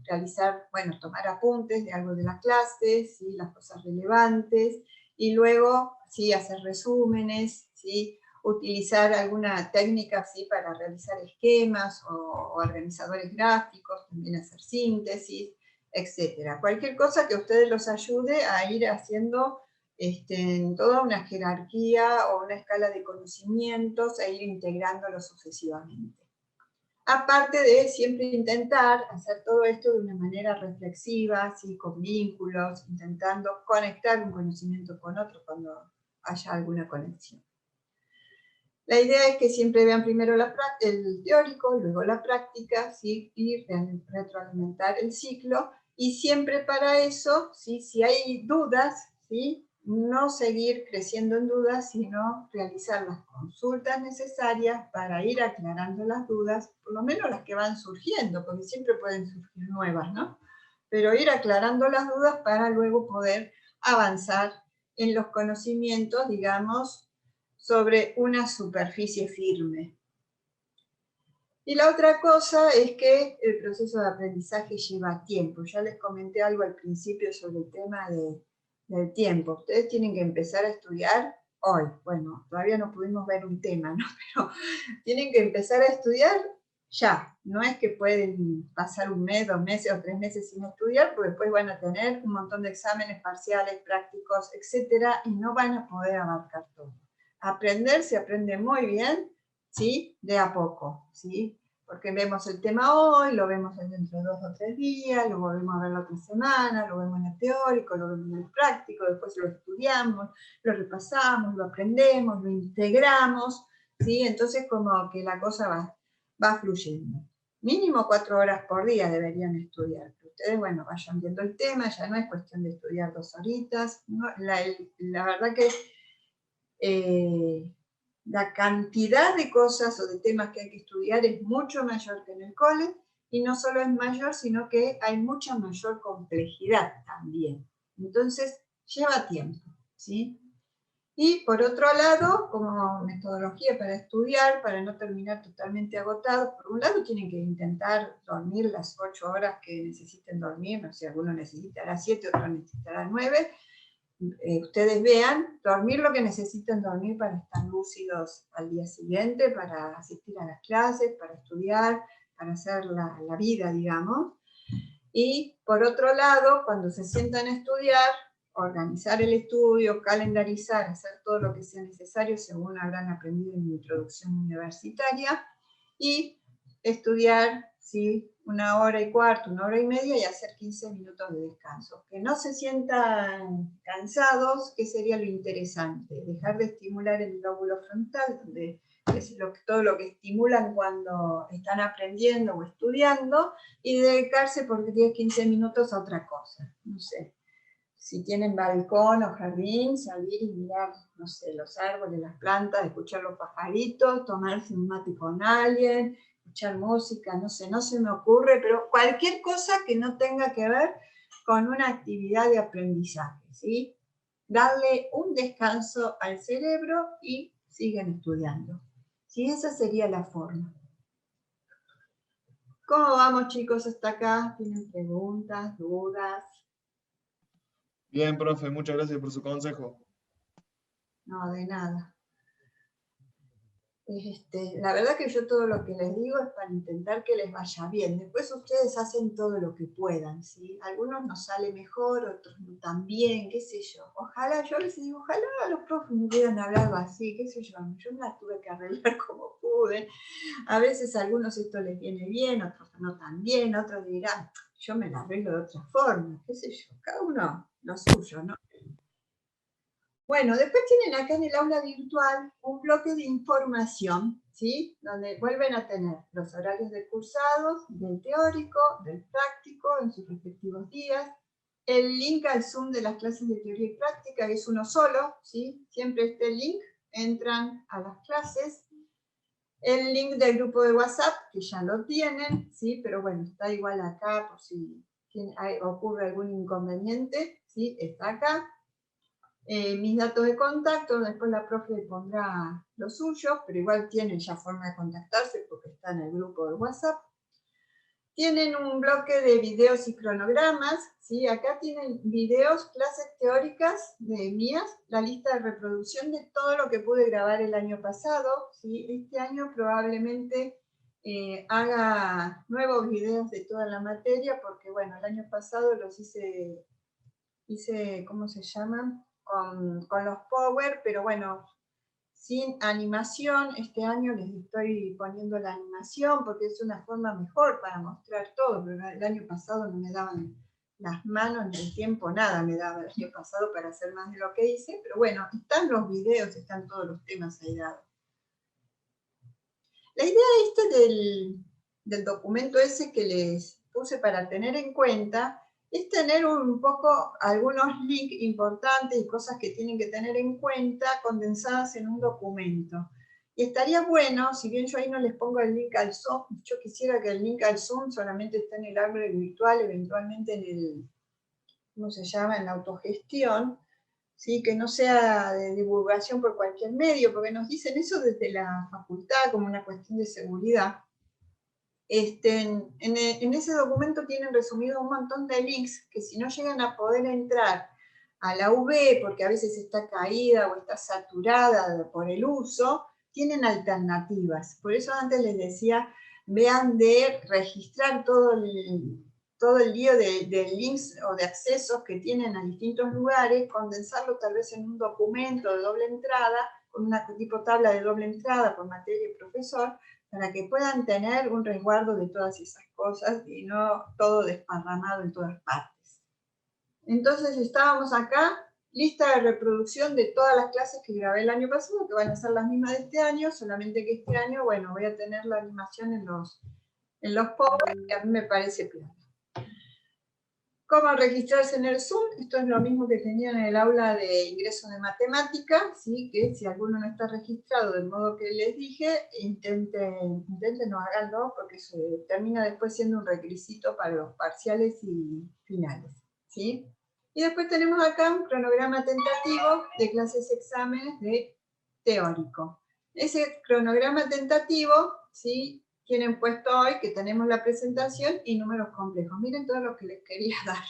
realizar, bueno, tomar apuntes de algo de la clase, ¿sí? Las cosas relevantes, y luego, ¿sí? Hacer resúmenes, ¿sí? Utilizar alguna técnica, ¿sí? Para realizar esquemas o organizadores gráficos, también hacer síntesis, etcétera. Cualquier cosa que a ustedes los ayude a ir haciendo en toda una jerarquía o una escala de conocimientos e ir integrándolo sucesivamente. Aparte de siempre intentar hacer todo esto de una manera reflexiva, ¿sí? Con vínculos, intentando conectar un conocimiento con otro cuando haya alguna conexión. La idea es que siempre vean primero el teórico, luego la práctica, ¿sí? Y retroalimentar el ciclo. Y siempre para eso, ¿sí? Si hay dudas, ¿sí? No seguir creciendo en dudas, sino realizar las consultas necesarias para ir aclarando las dudas, por lo menos las que van surgiendo, porque siempre pueden surgir nuevas, ¿no? Pero ir aclarando las dudas para luego poder avanzar en los conocimientos, digamos, sobre una superficie firme. Y la otra cosa es que el proceso de aprendizaje lleva tiempo. Ya les comenté algo al principio sobre el tema del tiempo. Ustedes tienen que empezar a estudiar hoy. Bueno, todavía no pudimos ver un tema, ¿no? Pero tienen que empezar a estudiar ya. No es que pueden pasar un mes, 2 meses o 3 meses sin estudiar, porque después van a tener un montón de exámenes parciales, prácticos, etcétera, y no van a poder abarcar todo. Aprender se aprende muy bien, ¿sí? De a poco, ¿sí? Porque vemos el tema hoy, lo vemos dentro de 2 o 3 días, lo volvemos a ver la otra semana, lo vemos en el teórico, lo vemos en el práctico, después lo estudiamos, lo repasamos, lo aprendemos, lo integramos, ¿sí? Entonces como que la cosa va fluyendo. Mínimo 4 horas por día deberían estudiar. Ustedes, bueno, vayan viendo el tema, ya no es cuestión de estudiar 2 horitas. No, la verdad que la cantidad de cosas o de temas que hay que estudiar es mucho mayor que en el cole, y no solo es mayor, sino que hay mucha mayor complejidad también. Entonces, lleva tiempo, ¿sí? Y por otro lado, como metodología para estudiar, para no terminar totalmente agotados, por un lado tienen que intentar dormir las 8 horas que necesiten dormir, no sé, alguno necesitará 7, otro necesitará 9, ustedes vean, dormir lo que necesiten dormir para estar lúcidos al día siguiente, para asistir a las clases, para estudiar, para hacer la vida, digamos. Y por otro lado, cuando se sientan a estudiar, organizar el estudio, calendarizar, hacer todo lo que sea necesario según habrán aprendido en la introducción universitaria, y estudiar, ¿sí? 1 hora y cuarto, 1 hora y media, y hacer 15 minutos de descanso. Que no se sientan cansados, que sería lo interesante, dejar de estimular el lóbulo frontal, que es todo lo que estimulan cuando están aprendiendo o estudiando, y dedicarse por 10, 15 minutos a otra cosa. No sé, si tienen balcón o jardín, salir y mirar, no sé, los árboles, las plantas, escuchar los pajaritos, tomarse un mate con alguien, escuchar música, no sé, no se me ocurre, pero cualquier cosa que no tenga que ver con una actividad de aprendizaje, ¿sí? Darle un descanso al cerebro y siguen estudiando. ¿Sí? Esa sería la forma. ¿Cómo vamos, chicos, hasta acá? ¿Tienen preguntas, dudas? Bien, profe, muchas gracias por su consejo. No, de nada. La verdad que yo todo lo que les digo es para intentar que les vaya bien. Después ustedes hacen todo lo que puedan, ¿sí? Algunos nos sale mejor, otros no tan bien, qué sé yo. Ojalá, yo a veces digo, ojalá los profes me hubieran hablado así, qué sé yo. Yo me las tuve que arreglar como pude. A veces a algunos esto les viene bien, otros no tan bien, otros dirán, yo me la arreglo de otra forma, qué sé yo. Cada uno lo suyo, ¿no? Bueno, después tienen acá en el aula virtual un bloque de información, ¿sí? Donde vuelven a tener los horarios de cursados, del teórico, del práctico, en sus respectivos días, el link al Zoom de las clases de teoría y práctica, que es uno solo, ¿sí? Siempre este link, entran a las clases, el link del grupo de WhatsApp, que ya lo tienen, ¿sí? Pero bueno, está igual acá por si ocurre algún inconveniente, ¿sí? Está acá. Mis datos de contacto, después la profe le pondrá los suyos, pero igual tienen ya forma de contactarse porque está en el grupo de WhatsApp. Tienen un bloque de videos y cronogramas, ¿sí? Acá tienen videos, clases teóricas de mías, la lista de reproducción de todo lo que pude grabar el año pasado, ¿sí? Este año probablemente haga nuevos videos de toda la materia, porque bueno, el año pasado los hice ¿cómo se llaman? Con los Power, pero bueno, sin animación. Este año les estoy poniendo la animación porque es una forma mejor para mostrar todo, pero el año pasado no me daban las manos ni el tiempo, nada me daba el año pasado para hacer más de lo que hice, pero bueno, están los videos, están todos los temas ahí dados. La idea del documento ese que les puse para tener en cuenta es tener un poco algunos links importantes y cosas que tienen que tener en cuenta condensadas en un documento. Y estaría bueno, si bien yo ahí no les pongo el link al Zoom, yo quisiera que el link al Zoom solamente esté en el aula virtual, eventualmente en el, ¿cómo se llama?, en la autogestión, ¿sí? Que no sea de divulgación por cualquier medio, porque nos dicen eso desde la facultad como una cuestión de seguridad. En ese documento tienen resumido un montón de links que si no llegan a poder entrar a la UB, porque a veces está caída o está saturada por el uso, tienen alternativas. Por eso antes les decía, vean de registrar todo el lío de links o de accesos que tienen a distintos lugares, condensarlo tal vez en un documento de doble entrada, con una tipo tabla de doble entrada por materia y profesor, para que puedan tener un resguardo de todas esas cosas y no todo desparramado en todas partes. Entonces estábamos acá, lista de reproducción de todas las clases que grabé el año pasado, que van a ser las mismas de este año, solamente que este año, bueno, voy a tener la animación en los Power, que a mí me parece claro. ¿Cómo registrarse en el Zoom? Esto es lo mismo que tenía en el aula de ingreso de matemática, ¿sí? Que si alguno no está registrado del modo que les dije, intenten no haganlo, porque se termina después siendo un requisito para los parciales y finales, ¿sí? Y después tenemos acá un cronograma tentativo de clases exámenes de teórico. Ese cronograma tentativo, ¿sí?, tienen puesto hoy que tenemos la presentación y números complejos. Miren todo lo que les quería dar.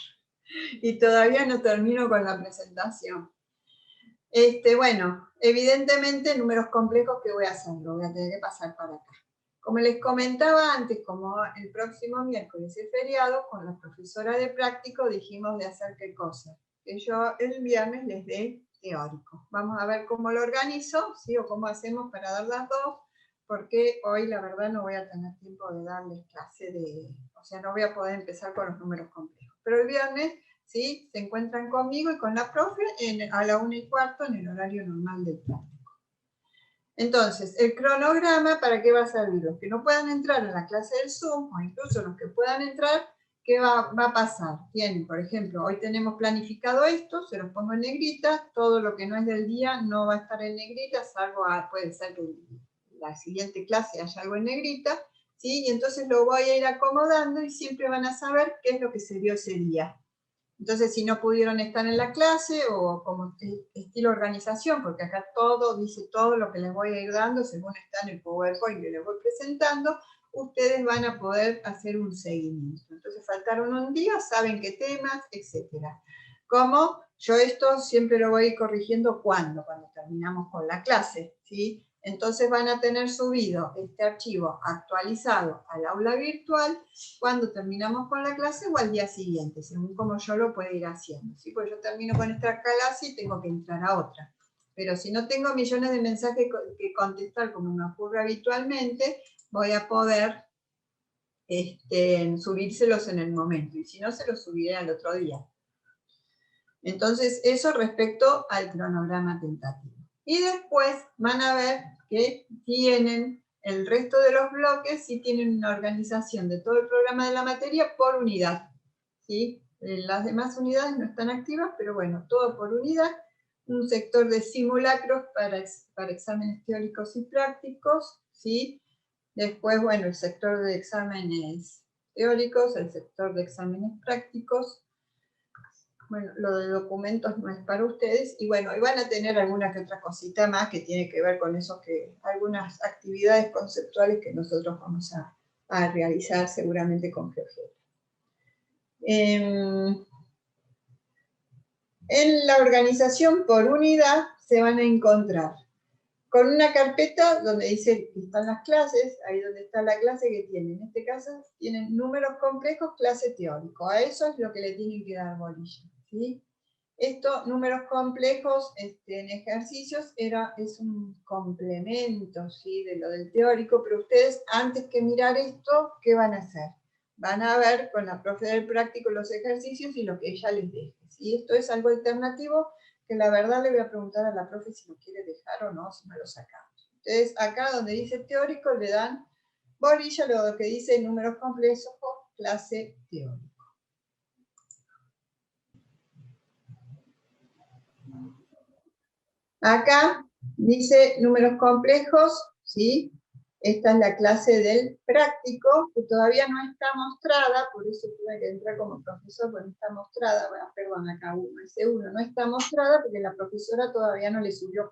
Y todavía no termino con la presentación. Bueno, evidentemente números complejos, ¿qué voy a hacer? Lo voy a tener que pasar para acá. Como les comentaba antes, como el próximo miércoles es feriado, con la profesora de práctico dijimos de hacer qué cosa. Que yo el viernes les dé teórico. Vamos a ver cómo lo organizo, ¿sí? O cómo hacemos para dar las dos, porque hoy la verdad no voy a tener tiempo de darles clase o sea, no voy a poder empezar con los números complejos. Pero el viernes, ¿sí?, se encuentran conmigo y con la profe a la 1:15 en el horario normal del práctico. Entonces, el cronograma, ¿para qué va a servir? Los que no puedan entrar en la clase del Zoom, o incluso los que puedan entrar, ¿qué va a pasar? Tienen, por ejemplo, hoy tenemos planificado esto, se los pongo en negrita, todo lo que no es del día no va a estar en negrita, salvo puede ser que la siguiente clase haya algo en negrita, ¿sí? Y entonces lo voy a ir acomodando y siempre van a saber qué es lo que se vio ese día. Entonces, si no pudieron estar en la clase, o como estilo organización, porque acá todo dice todo lo que les voy a ir dando, según está en el PowerPoint que les voy presentando, ustedes van a poder hacer un seguimiento. Entonces, faltaron un día, saben qué temas, etc. Como yo esto siempre lo voy corrigiendo cuando terminamos con la clase, ¿sí? Entonces van a tener subido este archivo actualizado al aula virtual cuando terminamos con la clase o al día siguiente, según como yo lo pueda ir haciendo. ¿Sí? Pues yo termino con esta clase y tengo que entrar a otra. Pero si no tengo millones de mensajes que contestar como me ocurre habitualmente, voy a poder subírselos en el momento. Y si no, se los subiré al otro día. Entonces, eso respecto al cronograma tentativo. Y después van a ver que tienen el resto de los bloques, sí tienen una organización de todo el programa de la materia por unidad. ¿Sí? Las demás unidades no están activas, pero bueno, todo por unidad. Un sector de simulacros para exámenes teóricos y prácticos, ¿sí? Después, bueno, el sector de exámenes teóricos, el sector de exámenes prácticos. Bueno, lo de documentos no es para ustedes, y bueno, y van a tener alguna que otra cosita más que tiene que ver con eso, algunas actividades conceptuales que nosotros vamos a realizar seguramente con GeoGebra. En la organización por unidad se van a encontrar con una carpeta donde dice que están las clases, ahí donde está la clase que tienen. En este caso tienen números complejos, clase teórico. A eso es lo que le tienen que dar bolilla, ¿sí? Estos números complejos en ejercicios es un complemento, ¿sí?, de lo del teórico, pero ustedes antes que mirar esto, ¿qué van a hacer? Van a ver con la profe del práctico los ejercicios y lo que ella les deje. ¿Sí? Esto es algo alternativo que la verdad le voy a preguntar a la profe si lo quiere dejar o no, si me lo sacamos. Entonces acá donde dice teórico le dan bolilla, lo que dice números complejos, clase teórico. Acá dice números complejos, ¿sí? Esta es la clase del práctico, que todavía no está mostrada, por eso tuve que entrar como profesor, porque no está mostrada, bueno, perdón, acá S1 no está mostrada, porque la profesora todavía no le subió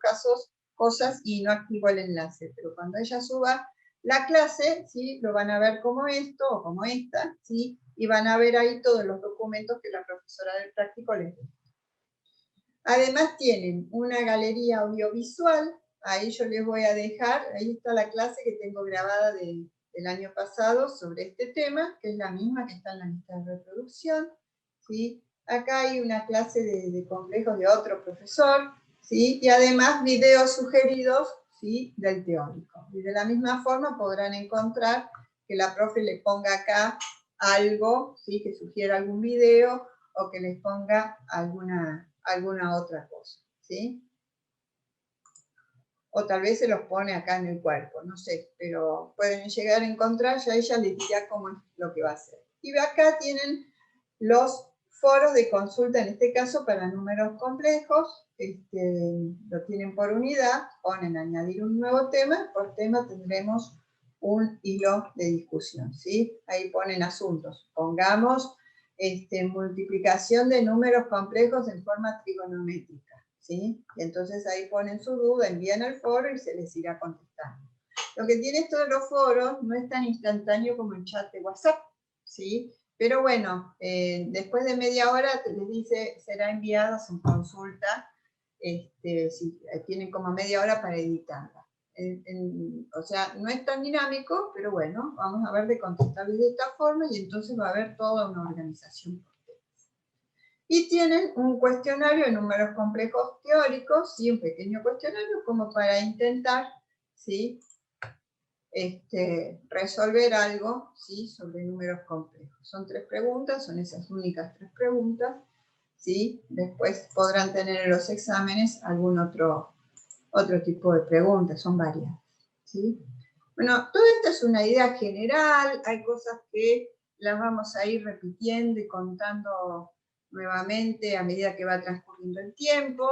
cosas y no activó el enlace, pero cuando ella suba la clase, ¿sí?, lo van a ver como esto, o como esta, ¿sí?, y van a ver ahí todos los documentos que la profesora del práctico les dio. Además tienen una galería audiovisual, ahí yo les voy a dejar, ahí está la clase que tengo grabada del año pasado sobre este tema, que es la misma que está en la lista de reproducción, ¿sí? Acá hay una clase de complejos de otro profesor, ¿sí?, y además videos sugeridos, ¿sí?, del teórico. Y de la misma forma podrán encontrar que la profe le ponga acá algo, ¿sí?, que sugiera algún video, o que les ponga alguna otra cosa, ¿sí? O tal vez se los pone acá en el cuerpo, no sé, pero pueden llegar a encontrar, ya ella les dirá cómo es lo que va a hacer. Y acá tienen los foros de consulta, en este caso para números complejos, lo tienen por unidad, ponen añadir un nuevo tema, por tema tendremos un hilo de discusión, ¿sí? Ahí ponen asuntos, pongamos multiplicación de números complejos en forma trigonométrica, ¿sí? Y entonces ahí ponen su duda, envían al foro y se les irá contestando. Lo que tiene esto de los foros no es tan instantáneo como el chat de WhatsApp, ¿sí? Pero bueno, después de media hora les dice, será enviada su consulta, si tienen como media hora para editarla. O sea, no es tan dinámico, pero bueno, vamos a ver de contestarles de esta forma y entonces va a haber toda una organización por temas. Y tienen un cuestionario de números complejos teóricos, ¿sí?, un pequeño cuestionario como para intentar, ¿sí?, resolver algo, ¿sí?, sobre números complejos. Son 3 preguntas, son esas únicas 3 preguntas, ¿sí? Después podrán tener en los exámenes algún otro tipo de preguntas, son varias, ¿sí? Bueno, todo esto es una idea general, hay cosas que las vamos a ir repitiendo y contando nuevamente a medida que va transcurriendo el tiempo.